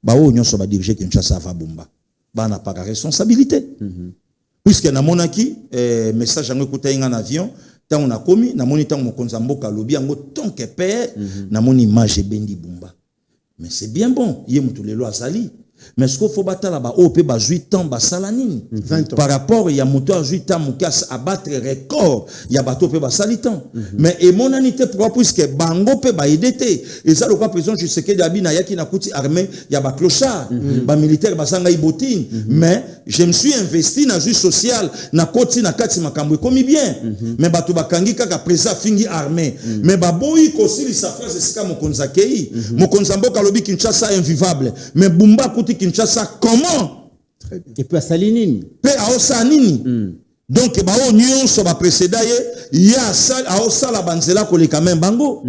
Bah, on y a dirigé Kinshasa va Bumba. Bah, n'a pas la responsabilité. Puisque na monaki message en écouté en avion tant on a commis na moni tant mon konzamboka lobi en tant que père na mon image bendi Bumba mais c'est bien bon yé mutu lelo azali mais ce qu'il faut battre là-bas au pe ba 8 ans ba salanini par rapport il y a moto 8 ans mukas à battre record il y a bateau pe ba salitan mais et mon anité propre puisque bango pe ba idete et ça le quoi président je sais que d'abina yaki na kuti armée il y a ba clochard ba militaire ba sanga ibotine mais je me suis investi dans une sociale na koti na kati makambo komi bien mais bato bakangi kaka président fingi armée mais ba boyi ko sili sa phrase sika mokonza kei mokonza mboka lobi Kinshasa invivable mais Bumba kuti Kinshasa comment et puis à Salinini pe a osanini donc ba o nyonso ba précédent ya sal a osala banzela ko le quand même bango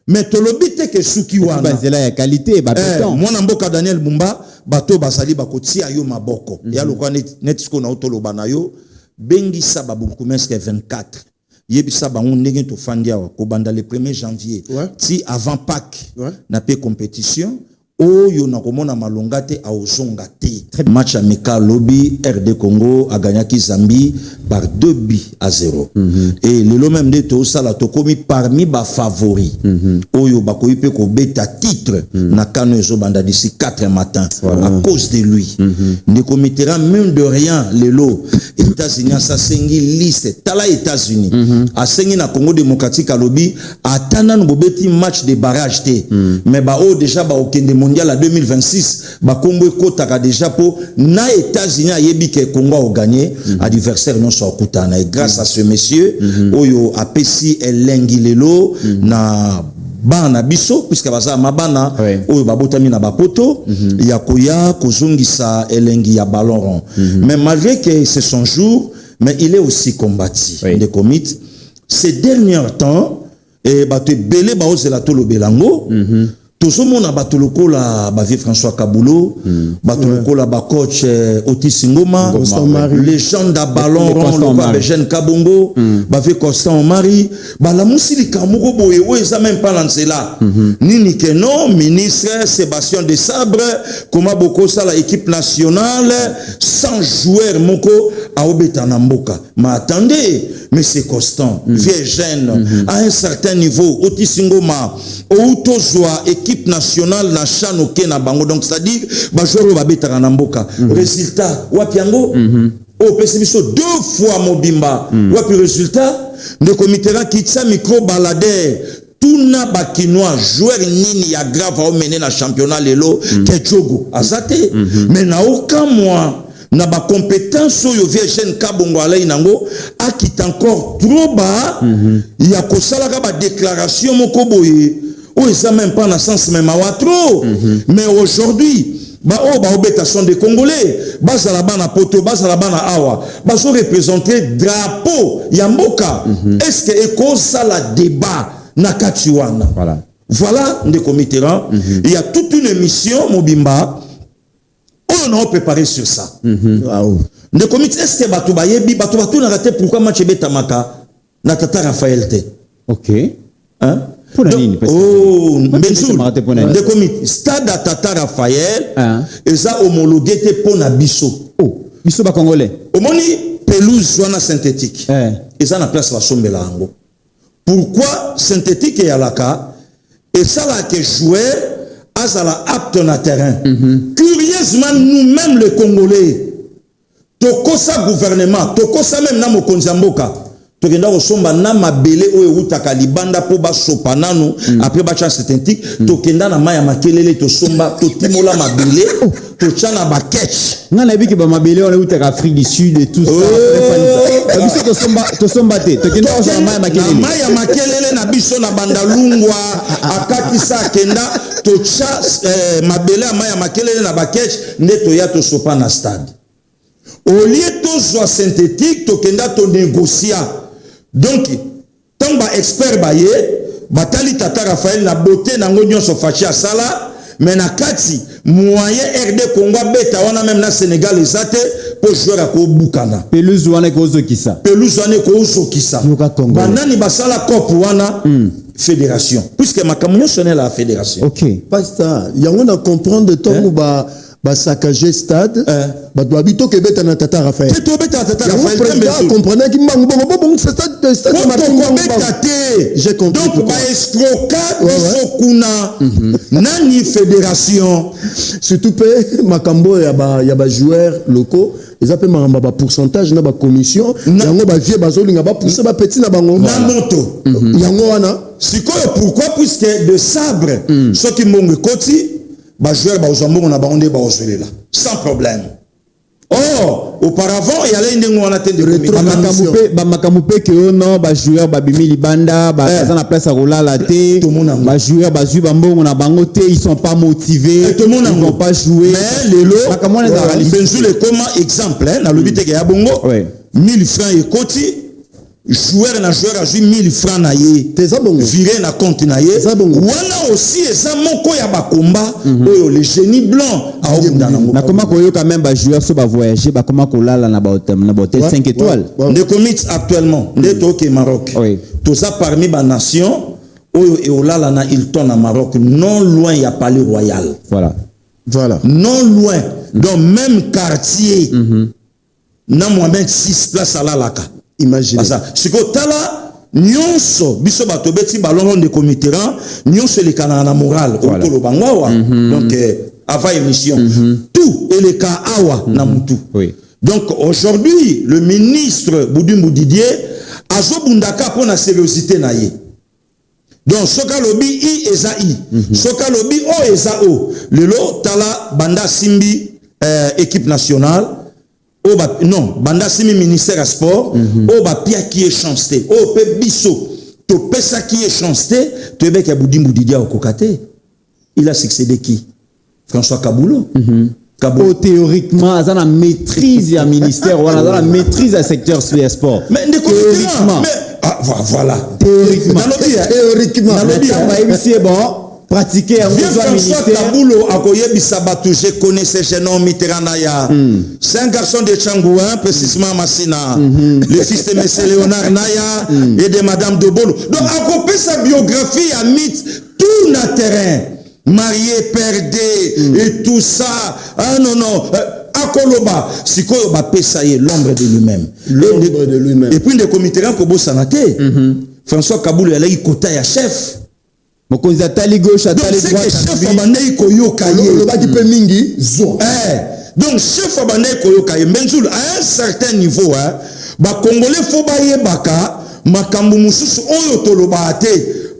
mais to lobite ke suki wana banzela ya qualité ba béton mwana mboka Daniel Bumba bato basali bakotia yo maboko ya lokwa net sko na otoloba na yo bengi sa babukumeske 24 yebisa bango ndenge to fandia ko banda le 1er janvier ti avant Pâques na pe compétition oyo na komona malonga te a ozonga te match amical lobby RD Congo a gagné Zambie par 2-0 et le même de to sala to komi parmi ba favoris oyo bakoyi pe ko beta titre na kano zo banda d'ici 4 matin à cause de lui ne commettra même de rien lelo États-Unis ça sengi liste tala États-Unis a sengi na Congo démocratique a lobby atana no beti match de barrage te mais ba o déjà ba okende mondial à 2026 ba Congo kotaka déjà pour na États-Unis a yebi que Congo a gagné adversaire non so kutana et grâce à ce monsieur oyo apesi elengi lelo na bana biso puisque baza mabana oyo babotami na bapoto ya koya kozongisa elengi ya ballon rond mais malgré que c'est son jour mais il est aussi combattu de commit ces derniers temps et bato belé ba ozela to lobelango tozomona bato lokola bavie François Kabulo bato lokola ba coach Otis Ngoma légende à ballon rond lokola Eugène Kabongo bavie Constant Omari balamusi likamoko boye o eza même pas lancela nini que non ministre Sébastien de Sabre comment boko ça la équipe nationale sans joueur moko a obeta na mboka mais attendez monsieur Constant vieux jeune à un certain niveau Otis Ngoma outozwa équipe nationale na chanoke na bango donc c'est-à-dire ba joueur ba betaka na mboka résultat wapi yango au pessimiso 2 fois mobimba wapi résultat de comité là kitsa micro balader tuna bakinois joueur nini ya grave au mener na championnat lelo Ketchogo azate mais na aucun mois na ba compétence oyo Eugène Kabongo alai nango akita encore trop bas ya kosala ka ba déclaration moko boye o oh ça même pas dans le sens même à trop. Mais aujourd'hui obétation des Congolais, basa la bana poto, basa la bana awa, baso représenter drapeau yamboka. Est-ce que eko ça la débat na katiwana? Voilà des comitéran. Il y a toute une émission Mobimba. On a préparé sur ça. Des comités, est-ce que batu bayebi batu na raté pourquoi match betamaka na tata Raphaël te? OK. Hein? Des comités stade à tata Raphaël et ça homologué te pour na biso. Biso ba congolais. Omoni pelouse wana synthétique. Et ça na place la sombela ango. Pourquoi synthétique et alaka et ça là que joueur azala apte na terrain. Curieusement nous-mêmes les Congolais tokosa gouvernement tokosa même na mokonzi mboka tokenda kosomba na mabele oyo utaka libanda po ba sopa nanu après ba chance synthétique tokenda na maya makelele tosomba totimola mabele tochana ba catch na na biki ba mabele on utaka Afrique du Sud et tout ça biso tosomba te tokenda kosomba maya makelele na biso na bandalungwa akakisa kenda tocha mabele maya makelele na ba catch ndeto ya tosopa na stade. Au lieu de soit synthétique, tokenda to négocier. Donc, tant ba expert baye, batali tata Raphaël na beauté na ngonyo so fachi sala, mais na kati moyen RD Congo beta wana même na Sénégal ezate pour jouer à ko bukana. Pelouse wana ko zo kisa. Pelouse wana ko zo kisa. Banani basala cop wana fédération. Puisque makamunyo sonne la fédération. OK. Pas ça. Yango na comprendre de temps ba saccager stade ba doit bito ke beta na tata Raphaël. Tu to beta tata Raphaël comprenez qui mangu bon stade j'ai compris. Donc ba escroquade sokuna nani fédération surtout pe makambo ya ba joueurs locaux ils appellent mamba ba pourcentage na ba commission yango ba vie bazolinga ba pousser ba petit na bango na moto yango wana sikoyo pourquoi puisque de sabre ceux qui mongo koti ba joueur ba ozambongo na baonde ba ozelela sans problème. Or auparavant il y avait une wana tête de makamoupe que non ba joueur ba bimi libanda ba na place à rolala te ba joueur ba zu bambongo na bango te ils sont pas motivés ils vont pas jouer mais lelo makamona za benzu le comment exemple na lobite ke ya bongo 1000 francs et koti joueur na joueur a 1000 francs na ye viré na compte na ye wana aussi eza moko ya bakomba oyo le génie blanc a okunda nango na comment koyo quand même ba joueur so ba voyager ba comment ko lala na ba hôtel 5 étoiles de commit actuellement de toke Maroc tout ça parmi ba nation oyo e olala na Hilton na Maroc non loin ya palais royal voilà non loin dans même quartier na Mohamed 6 place à la laka. Imaginez. Siko tala nyonso biso bato beti ballon de comitéran nyonso le kana na moral ko lo bangawa donc avant émission tout et le ka awa na mutu. Donc aujourd'hui le ministre Boudimou Didier azobundaka pour na sérieuxité na ye. Donc soka lobi i ezai soka lobi o ezao lelo tala banda simbi équipe nationale. Oh bah, non, banda simi ministère à sport, oh bah pia qui est chancé, oh pe biso, to pesa qui est chancé, to ebe kia Boudimou Didier au kokate. Il a succédé qui? François Kaboulou. Oh, théoriquement, ça a maîtrise du ministère, on a la maîtrise du secteur sport. Mais théoriquement, voilà. Théoriquement. Théoriquement. C'est bon. Pratiquer un François Kaboulou a koye bisabatu, je connais ce jeune homme Mitterrandaya. C'est un garçon de Tchangouin, précisément Massina, le fils de M. Léonard Naya et de Madame Dobolo. Donc, à copier sa biographie à mythe, tout na terrain, marié, perdé et tout ça. Ah non, non. Akoloba, sikoyo ba pesaye l'ombre de lui-même. L'ombre de lui-même. Et puis, le comité Kobo Sanate, François Kaboulou, il a eu quota à chef. Mokonzi atali gauche atali droite chef abandai koyoka ye le baki pe mingi zo donc chef abandai koyoka ye Benzoul à un certain niveau ba congolais faut ba yebaka makambu mususu oyo toloba te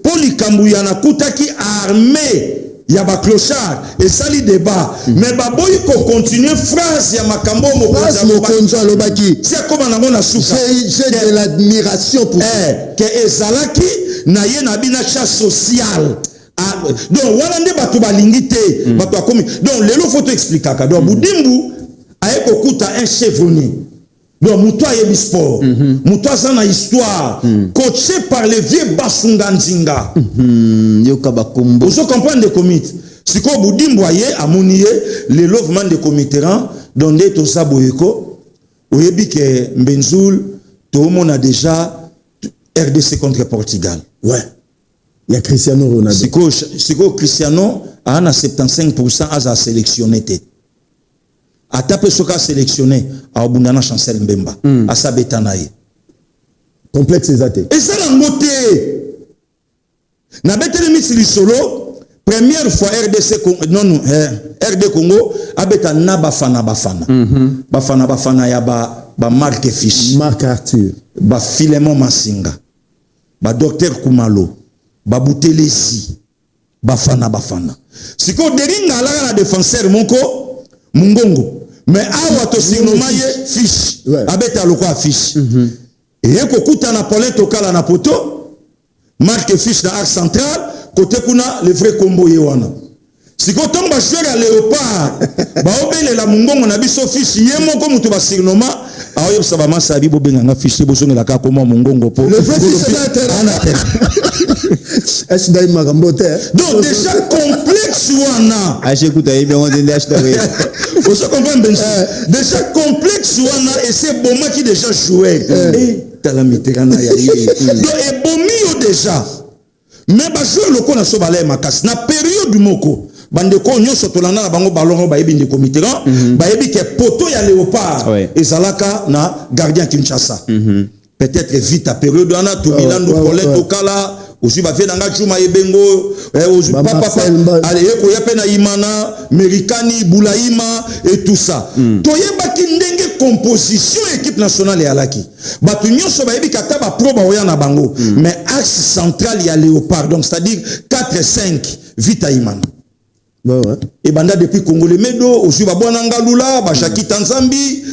po likambu ya nakutaki armée ya ba clochard et sali débat mais ba boyi ko continuer phrase ya makambo mokonzi alobaki c'est comme na mona souka j'ai de l'admiration pour que ezalaki na ye na bina cha social Donc wana nde bato balingi te bato akomi donc lelo faut expliquer donc Budimbu aye kokuta un chevronné donc muto ayebi sport muto aza na histoire coaché par les vieux Basunga Nzinga yoka bakombo vous comprendre de commit siko Budimbu aye amoni ye lelo vraiment de committeran donc nde toza boyeko oyebi ke Mbenzul tout le monde a déjà RDC contre Portugal ouais. Il y a Cristiano Ronaldo. Siko Cristiano a 75% à sélectionner. A tapé ce qu'a sélectionné à Obundana Chancel Mbemba. À sa bétanaï. Complexe exaté. Et ça l'a moté. Na bétanaï mis solo. Première fois RDC non RD Congo a bétana bafana. Bafana ya ba Marc Fish. Marc Arthur. Ba Filemon Masinga. Ba Docteur Kumalo. Babutelesi bafana siko deringa ala na défenseur moko mungongo mais awa to sinoma ye fiche abeta loko fiche et ko kuta na Paulin Tokala na poto marque fiche na axe central côté kuna le vrai combo ye wana siko tomba joueur ya Léopard ba obele la mungongo na biso fiche ye moko mutu ba sinoma ayo saba masabi bo benga nga fiche bo songela ka koma mungongo po le vrai fiche est-ce que donc déjà complexe wana achekuta yebi on dit acheter vous comprenez déjà complexe wana et c'est Boma qui déjà joué et talamitera ya yé donc et Bomio déjà mais ba jouer le ko na so balé makas na période moko bande ko nyonso tolanda na bango ballon ba yebi ndi committeran ba yebi ke poto ya Léopard ezalaka na gardien Kinshasa peut-être vite à période wana to Milan Paulin Tokala aussi ba fait nanga chuma ebengo aussi papa allez ko yapena imana Americani Bulaima et tout ça to yebaki ndenge composition équipe nationale ya laki batu nyonso ba yebi kata ba pro ba oya na bango mais axe central ya Léopard donc c'est-à-dire 4-5 vite à imana et banda depuis Congolais Medo aussi ba bwana ngalula ba Jackie Tanzambi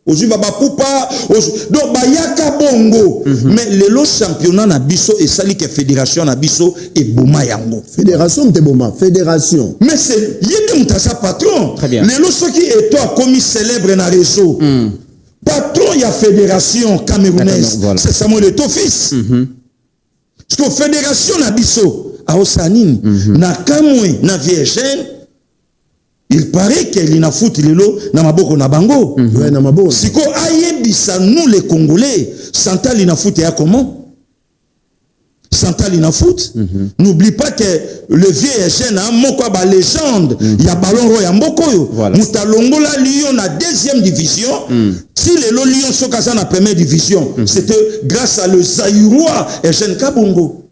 Ozu baba pupa donc bayaka bongo mais le championnat na biso et sali que fédération na biso et boma yango fédération te boma fédération mais c'est yende mutasa patron le lo soki et toi commis célèbre na réseau patron ya fédération camerounaise c'est Samuel Eto'o fils parce que fédération na biso a Osanine na kamwe na Vierge. Il paraît qu'il a foutu lelo na maboko na bango. Ouais, na maboko. Siko ayebisa nous les Congolais, Santal ina foot ya comment? Santal ina foot. N'oublie pas que le vieux Eugène a moko ba légende, il y a ballon roi ya mboko yo. Mutalongola Lyon na deuxième division. Si les Lyon sont kasa na première division, c'était grâce à le Zaïrois Eugène Kabongo.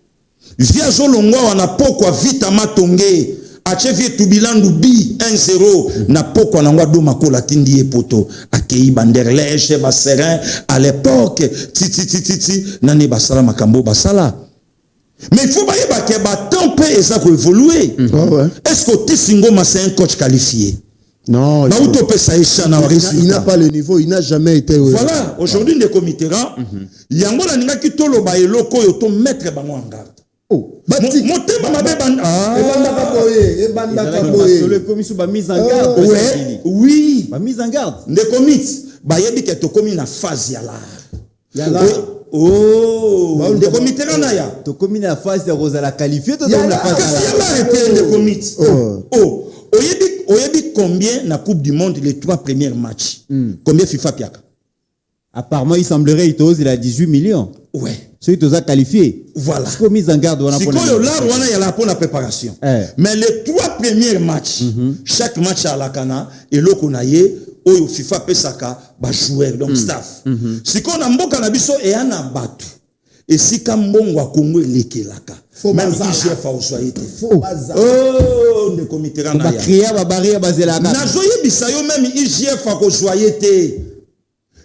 Via Zolongwa wana pokwa vite amatonge. Achevie Tubilandu bi 1-0 na poko na ngwa do makola tindi e poto akei Banderleche Basserin à l'époque ti nani basala makambo basala mais il faut pas que ba temps peut ça ko évoluer est-ce que Tisingoma c'est un coach qualifié non il n'a pas le niveau il n'a jamais été voilà aujourd'hui des committerans yango la ninga kitolo ba eloko yo to mettre bango en garde motema mabe le commission ba mise en garde oui ba mise en garde de commit ba yebi ke to komi na phase ya la de comité na ya to komi na phase ya Rosa la qualifié to la phase ya la de commit oyebi combien na coupe du monde les 3 premiers matchs combien FIFA piaka apparemment il semblerait il a 18 millions ouais ceux qui ont qualifié voilà c'est mise en garde c'est quoi là on a la pour la préparation mais les 3 premiers matchs chaque match à la Cana et l'okonaye oyo FIFA pesaka ba joueur donc staff c'est qu'on a mboka na biso et ana batu et si kambongo wa Congo lekelaka même IGF a osoyé oh ne comité na ya crier ba barrière bazelaka na joye bisayo même IGF a osoyé té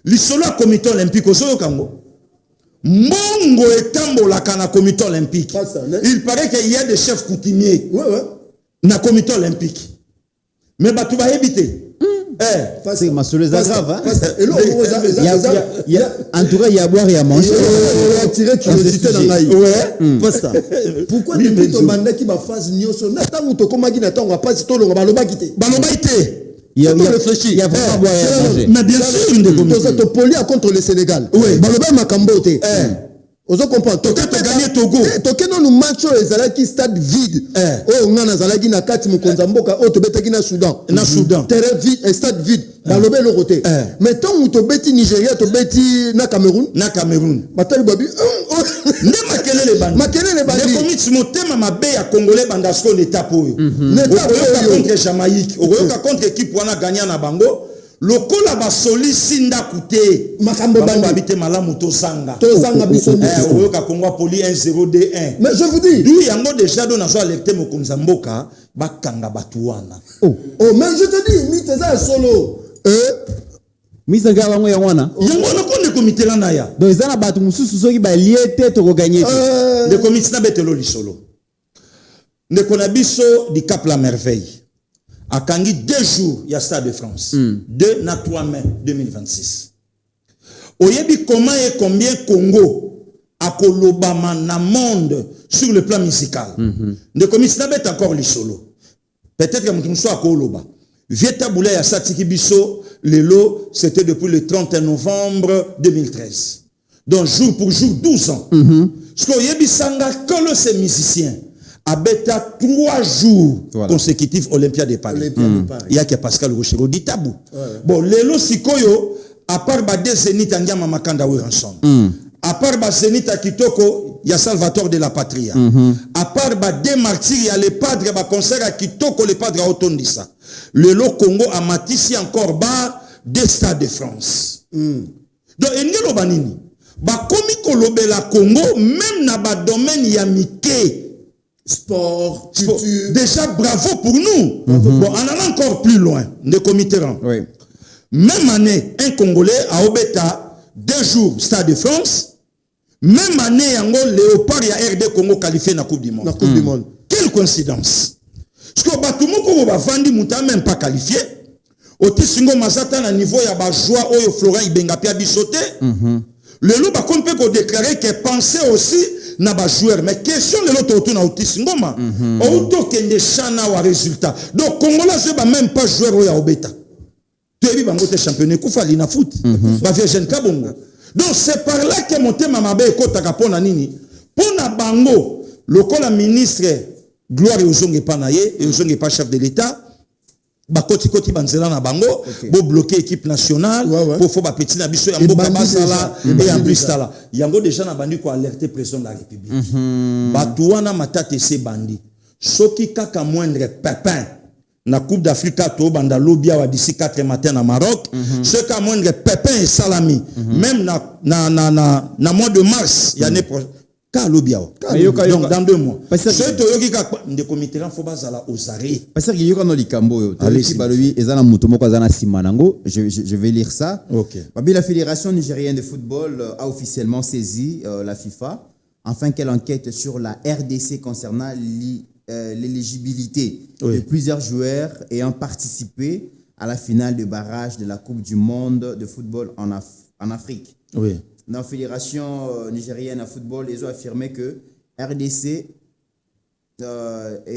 l'isolo comité olympique osoyo kango Mongo etambolaka na comité olympique. Il paraît qu'il y a des chefs coutumiers na comité olympique. Mais batu ba ebité. C'est ma seule grave. Hein. Et là, En tout cas, il y a à boire et à manger. Attirer curiosité dans l'aïe. Ouais. Pas Pourquoi tu dis que Manda qui va faire nyoso n'attends to comme qui n'attend pas si to lo baloba kité. Baloba ité. Il y a vraiment à boire et à manger. Mais bien sûr, une de cette poli contre le Sénégal. Oui. Baloba makambo té. Ozo comprendre. Toké to gagner Togo. Toké non nous match ezalaki stade vide. Oh ngana zalaki na kati mukonza mboka o to betaki na Soudan. Na Soudan. Terrain vide, stade vide. Baloba le côté. Mais tant où to beti Nigeria to beti na Cameroun. Na Cameroun. Batali babi. Ne makelele bandi. Makelele bandi. Ne komiti motema mabe ya Congolais bandasko l'étape oyo. Okoyoka contre Jamaïque, okoyoka contre équipe wana gagnant na bango. Lokola ba soli sinda kute makambo bandi habité malamu to sanga biso oyoka Congo poli 1-0-2-1. Mais je vous dis d'où yango déjà do nazo alerter mokonza mboka bakanga batu wana. Mais je te dis mi teza solo Misa ga wango ya wana. Yango na konde comité la na ya. Donc ezana batu mususu soki ba liete to ko gagner. Le comité na betelo lisolo. Ne konabiso di Cap la Merveille. A Kangi 2 jours, il y a Stade de France. 2 na 3 mai 2026. Oyebi comment et combien Congo a kolobama na monde sur le plan musical. Ne commis na bet encore les solo. Peut-être que mon soit koloba. Vieta Boulay a Satiki Bisso, Lelo, c'était depuis le 31 novembre 2013. Donc jour pour jour, 12 ans. Ce que Oyebi Sanga, que ces musiciens. Abeta 3 jours consécutifs Olympia de Paris. Il y a que Pascal Rochero dit tabou. Bon, Lelo Sikoyo, à part des Zénith Andiama Makanda Wiranson, à part Zénith Kitoko, il y a Salvatore de la Patria. À part des martyrs, il y a les padres, il y a concert à Kitoko, les padres à Otondissa. Lelo Congo a matissé encore bas des stades de France. Donc, Engelo Banini, Bakomi Kolobela Congo, même dans le domaine Yamike. Sport, culture. Déjà, bravo pour nous. Bon, en allant encore plus loin, de Comitéran. Oui. Même année, un Congolais à Obeta, 2 jours, Stade de France. Même année, Ango, Léopard et RD Congo qualifié dans la Coupe du Monde. Coupe du Monde. Quelle coïncidence. Parce que Batumoko va vendre, Mouta même pas qualifié. Au Tissingo Mazata, à niveau, il y a des joueurs, Oyo Florent, Ibengapia Bissoté. Le loup, par contre, peut déclarer qu'il pensait aussi na ba joueur mais question de l'autre autour na autiste ngoma auto kende chana wa résultat donc Congolais c'est ba même pas joueur ya obeta tu es bango te championnat kufali na foot ba jeune kabongo donc c'est par là que monté mamabe ekota kapona nini pona bango lokola ministre gloire uzonge panaye et uzonge pas chef de l'état ba koti banzela na bango bo bloquer équipe nationale pour faut ba petit na biso ya mboka basala et en plus tala yango déjà na bandi ko alerter président de la République batuana matate se bandi soki kaka moindre pépin na Coupe d'Afrique to banda lobia wa d'ici 4 matin na Maroc ce ka moindre pépin et salami même na mois de mars il y a né donc dans 2 mois ce toyoki ka de comité faut bazala aux arrêts parce que yoka no likambo allez-y balobi ezana muto moko azana simanango je vais lire ça. La Fédération nigérienne de football a officiellement saisi la FIFA afin qu'elle enquête sur la RDC concernant l'éligibilité de plusieurs joueurs ayant participé à la finale de barrage de la Coupe du monde de football en Afrique. Dans la Fédération nigérienne de football, ils ont affirmé que RDC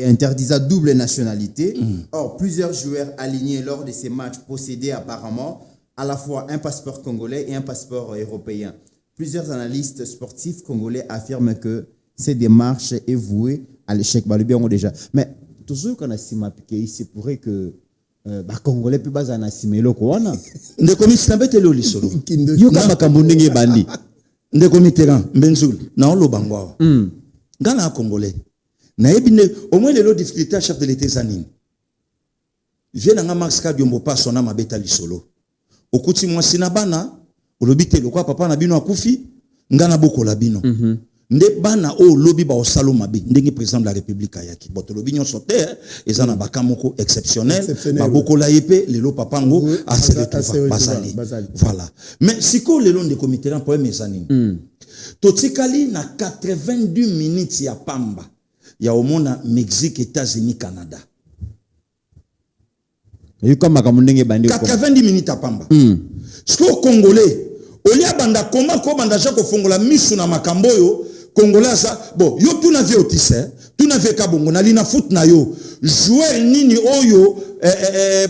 interdisait double nationalité. Or, plusieurs joueurs alignés lors de ces matchs possédaient apparemment à la fois un passeport congolais et un passeport européen. Plusieurs analystes sportifs congolais affirment que cette démarche est vouée à l'échec. Déjà. Mais toujours qu'on a il pourrait que Congolais peut pas en assumer le quoi. Ne commis na betelo lisolo. Yoka makambo ndenge bandi. Ne committeran Benzul na lo bangwa. Ngana Congolais. Na ebine au moins les difficultés chef de l'état zanine. Vient nga Max Kadiombo pas sona mabeta lisolo. Okuti mwasi na bana olobite lokwa papa na bino akufi ngana boko la bino. Nde bana o lobi ba osalo mabe ndenge président de la République ayaki boto lobi nyon sote ezana bakamoko exceptionnel ba boko la yepe lelo papango a se retrouver basali voilà mais siko lelo de comité en pour mes années totikali na 82 minutes ya pamba ya omona Mexique, États-Unis, Canada Et comme makamundenge bandi 90 minutes à pamba. Ce que Congolais, au lieu banda comment banda jako fongola misu na makambo yo, Congolais ça bon, yo tout na vie otise, tout na vie kabongo na lina foot na yo. Joueur nini oyo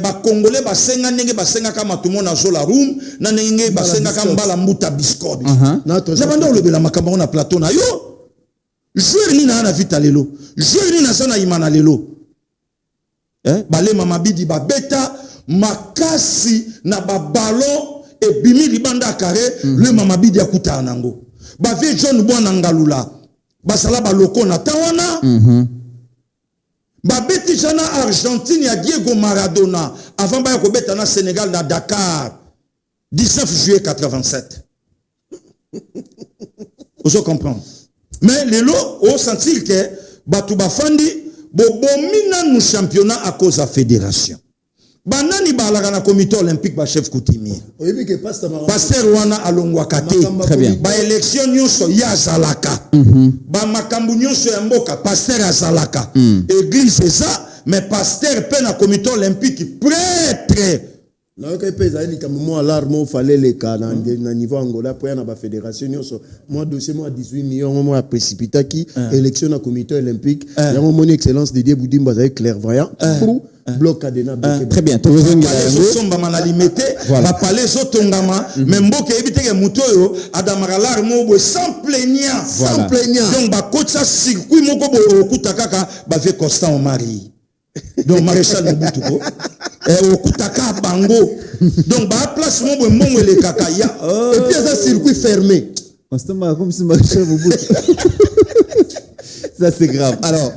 ba Congolais ba senga ndenge ba senga kama tumo na zola room, na ndenge ba senga kama mbala mbuta biscotti. Na banda o lebela makambo na plateau na yo. Joueur nini na vita lelo. Joueur nini na sana imana lelo. Bale mamabidi ba beta makasi na ba ballon et bimi libanda carré le mamabidi akuta nango ba vie John Bwana Ngalula ba sala ba loko na tawana ba beti jana Argentine ya Diego Maradona avant ba ko beta na Sénégal na Dakar 19 juillet 87. Vous comprenez? Mais lelo au sentir que batu bafandi bomina nous championnat à cause de la fédération. Banani balaka na comité olympique ba chef coutumier. Oyebi que pasteur wana alongwakate. Très bien. Ba élection nyonso ya zalaka. Ba makambu nyonso ya mboka pasteur azalaka. Église c'est ça, mais pasteur pe na comité olympique prêtre. Na ka pesa ni kama mo alarme fallait les cas na niveau Angola pour na ba fédération nyonso moi dossier moi 18 millions moi a précipité qui élection na comité olympique ya mon excellence Didier Boudimba za clairvoyant pour bloc adena. Très bien. Somba manalimete ba palais zotongama mais mboka ebiteke muto yo adamaka alarme bo sans plaignant donc ba kocha circuit moko bo okuta kaka ba ve Constant Omari donc maréchal Mobutu ko okutaka bango donc ba place mo mbongo le kaka ya et puis ça circuit fermé constamment comme si maréchal Mobutu. Ça c'est grave. Alors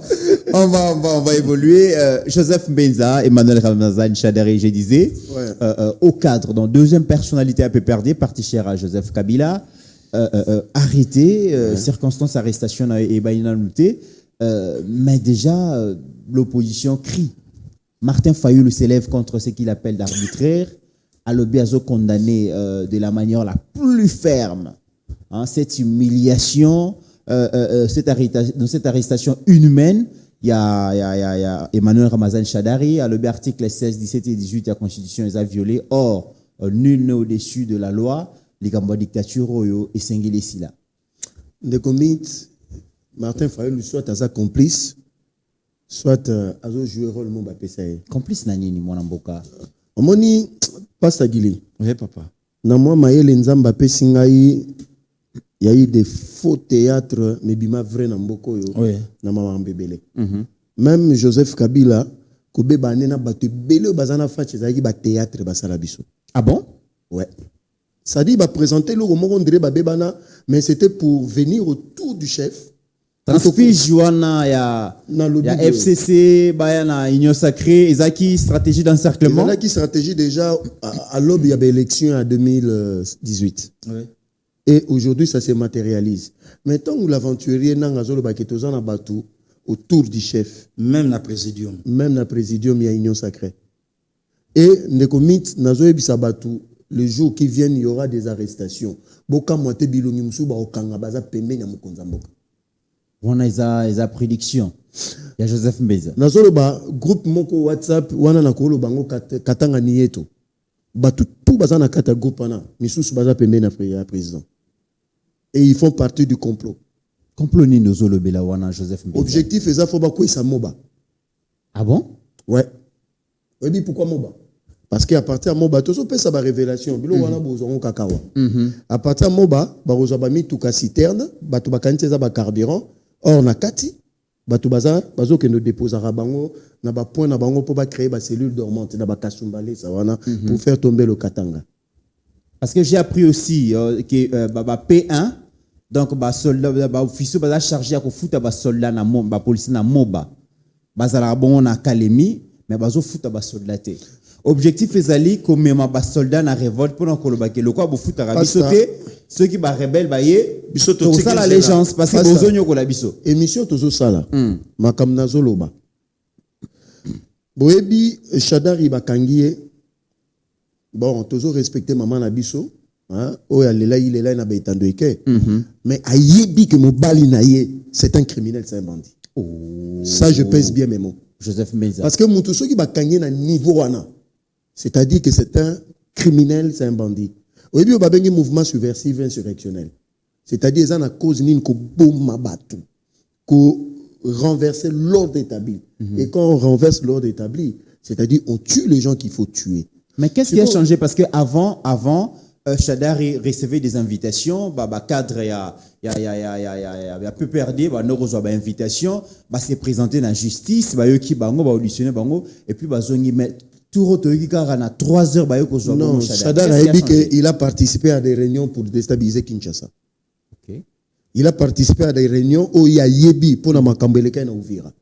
on va évoluer. Joseph Mbenza, Emmanuel Ramazan Shadari, je disais, au cadre, dans deuxième personnalité à peu perdue, parti cher à Joseph Kabila, arrêté, circonstance arrestation et Baïna Nouté, mais déjà l'opposition crie. Martin Fayulu s'élève contre ce qu'il appelle d'arbitraire, Alobiazo condamné de la manière la plus ferme cette humiliation, cette arrestation inhumaine. Il y a Emmanuel Ramazan Shadari, à l'article 16, 17 et 18 de la Constitution, ils ont violé. Or, nul n'est au-dessus de la loi, les Gamba dictature et Sengele Sila. De commit, Martin Fayulu soit à sa complice, soit à son joueur rôle mon bapé. Complice nani ni mon amboka. Omoni pas sagili. Oui papa. Na moi maël nzamba pe singai. Il y a eu des faux théâtres, mais bima vrai na mboko yo na mama mbebele. Même Joseph Kabila, kobe banena batu bele bazana fache za ba théâtre basala biso. Ah bon? Ouais. Ça dit ba présenter le moko ndire ba bebana, mais c'était pour venir autour du chef. Transfi Joana ya FCC ba na Union Sacrée, ezaki stratégie d'encerclement. Ezaki stratégie déjà à l'aube il y avait élection en 2018. Oui. Et aujourd'hui, ça se matérialise. Maintenant, l'aventurier n'a pas autour du chef. Même la présidium. Même la présidium, il y a union sacrée. Et le jour qui vient, il y aura des arrestations. On a des prédictions. Il y a Joseph Mbeza. Groupe Moko WhatsApp, wana na kolo bango katanga nieto. Batu tout bazana kata groupe ana. Misusu baza pembe na président. Et ils font partie du complot. Complot ni nozolo bela wana Joseph Mbeza. Objectif est ça faut ba ko isa moba. Ah bon? Ouais. Oui, pourquoi moba? Parce qu'à partir de moba to so pesa ba révélation bilo wana bozongo kakawa. À partir de moba ba roza mi tuka citerne, batu bakanite za ba carburant, or na kati batu bazo ke no déposera bango na ba point na bango pour ba créer ba cellule dormante na ba kasumbale ça wana pour faire tomber le katanga. Parce que j'ai appris aussi que P1 donc ba soldat ba officier ba chargé à ko futa ba soldat na ba police na moba bazala bon na Kalemi mais bazo futa ba soldat te. Objectif ezali comme ba soldat na révolte pour nkoloba ke lokwa bo futa ra biso te ceux qui ba rebelle ba ye biso to ça la légende parce que bozonyo ko la biso émission tozo sala makam na zoloba boyebi Shadari bakangie bon toujours respecter maman na biso hein oya lela il est là na betando eke mais ayebi que mobali na ye c'est un criminel, c'est un bandit. Ça je pèse bien mes mots. Joseph Mbenza parce que mutu soki bakangie na niveau wana C'est-à-dire que c'est un criminel, c'est un bandit. Au début, on a un mouvement subversif insurrectionnel. C'est-à-dire qu'ils ont à cause d'une bombe batu, qu'on renverser l'ordre établi. Et quand on renverse l'ordre établi, c'est-à-dire on tue les gens qu'il faut tuer. Mais qu'est-ce qui a changé? Parce qu'avant, Shadari recevait des invitations, cadre il y a peu perdu, nous recevons des invitations, se présenter dans la justice, qui auditionner et puis tout retourner à 3 heures non, Shadar a dit qu'il a participé à des réunions pour déstabiliser Kinshasa. Okay. Il a participé à des réunions où il y a Yebi pour Namakambeleka na Ouvira.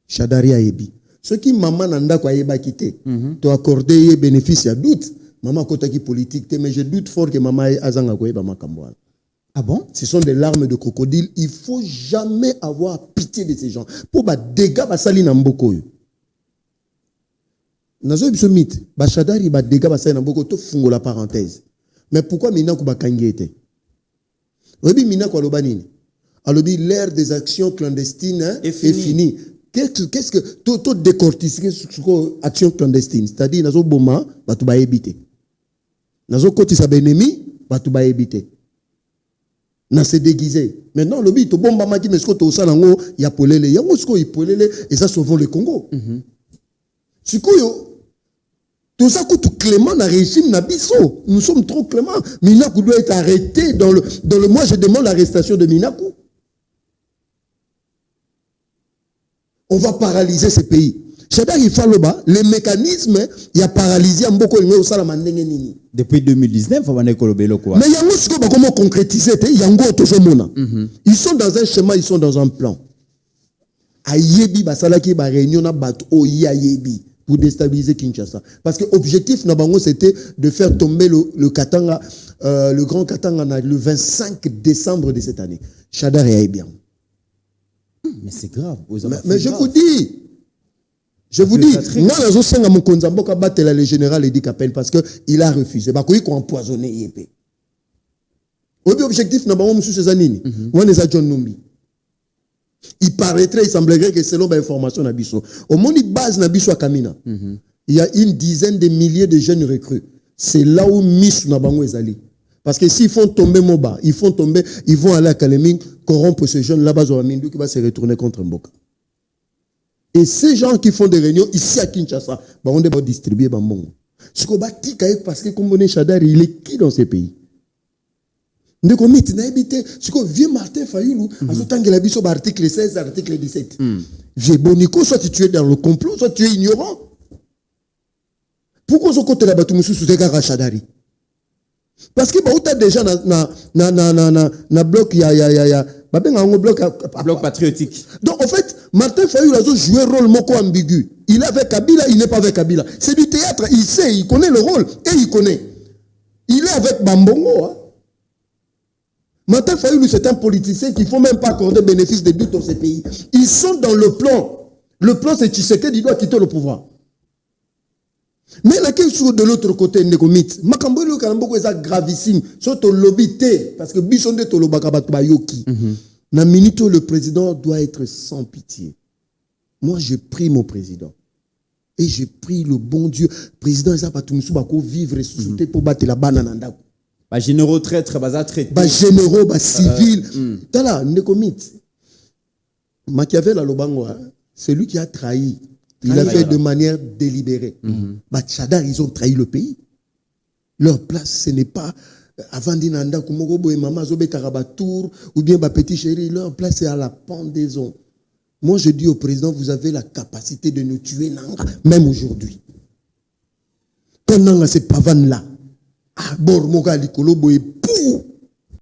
Shadari a Yebi. Ce qui maman nanda kwa Yeba quitté, tu accorder bénéfice à doute. Maman kota qui politique, mais je doute fort que maman azanga kwa Yeba makambouana. Ah bon? Ce sont des larmes de crocodile. Il faut jamais avoir pitié de ces gens. Pour ba dégâts basali na mboko yo. Nazo biso mythe, ba Shadari ba dégâts basali na mboko to fungo la parenthèse. Mais pourquoi mina ku ba kangete? Obi mina kwa lobanini. Alobi l'ère des actions clandestines est finie. Qu'est-ce que tout décortiquer sur action clandestine, c'est-à-dire nazo boma batu ba ebité. Nazo koti sa benemi batu ba ebité. Na se déguiser. Maintenant lobi to bomba maki mesko to salango ya polele. Yango sko ipolele et ça sauvons le Congo. Sikoyo tout ça coûte clément dans le régime Nabiso. Nous sommes trop cléments. Minakou doit être arrêté dans le moi je demande l'arrestation de Minakou. On va paralyser ce pays. Shadar Ifaloba, les mécanismes, il y a paralysé un beaucoup au Salamandenge Nini. Depuis 2019, on va écolober quoi. Mais il y a un autre comment concrétiser, il y a un autre. Ils sont dans un schéma, ils sont dans un plan. Ayebi basalaki ba réunion na bat o Ayebi pour déstabiliser Kinshasa. Parce que l'objectif c'était de faire tomber le Katanga, le grand Katanga le 25 décembre de cette année. Shadar et Ayebi. Mais c'est grave. Mais je vous dis, moi, je suis à mon konzamboka batela le général Edi Kapel parce qu'il a refusé. Bah, quoi qu'on empoisonné Yépe. Objectif, n'a pas monsieur Cézanini. On est à John Numbi. Il paraîtrait, il semblerait que selon l'information Nabiso, au monde base Nabiso à Kamina, il y a une dizaine de milliers de jeunes recrues. C'est là où Miss Nabango est allé. Parce que s'ils font tomber Moba, ils vont aller à Kaleming, corrompre ce jeune là-bas au Amindu qui va se retourner contre Mboka. Et ces gens qui font des réunions ici à Kinshasa, on doit distribuer Bambongo. Ce qu'on va dire, parce que comme on est Shadar, il est qui dans ces pays? Ce qu'on vieux Martin Fayoulou, à ce temps qu'il a vu sur l'article 16, article 17. Vieux Bonico, soit tu es dans le complot, soit tu es ignorant. Pourquoi ce côté là-bas, tu me sous des Shadari? Parce que tu as déjà na bloc bloc patriotique. Donc en fait, Martin Fayoulou a joué un rôle moko ambigu. Il est avec Kabila, il n'est pas avec Kabila. C'est du théâtre, il sait, il connaît le rôle et il connaît. Il est avec Bambongo. Hein. Martin Fayoulou, c'est un politicien qu'il ne faut même pas accorder bénéfice de doute dans ces pays. Ils sont dans le plan. Le plan, c'est Tshisekedi, il doit quitter le pouvoir. Mais la question de l'autre côté, Nekomit, Makambolo Kalamboko est gravissime. Surtout lobby parce que Bisonde Tolobakabatba Yoki. Na minute, le président doit être sans pitié. Moi, je prie mon président. Et je prie le bon Dieu. Président, il pas tout bako vivre et soutenir pour battre la banane. Bah généraux traîtres, bah traîtres. Bah généraux, bah civils. Tala, Nekomit. Machiavel à Lobango, c'est lui qui a trahi. Il a fait de manière délibérée. Shadar, ils ont trahi le pays. Leur place, ce n'est pas avant d'inanda Kumogobo et Mama Zobe Karabatour ou bien Petit Chéri. Leur place, c'est à la pendaison. Moi, je dis au président, vous avez la capacité de nous tuer, même aujourd'hui. Quand on a cette pavane-là, Bor Moga Likolobo et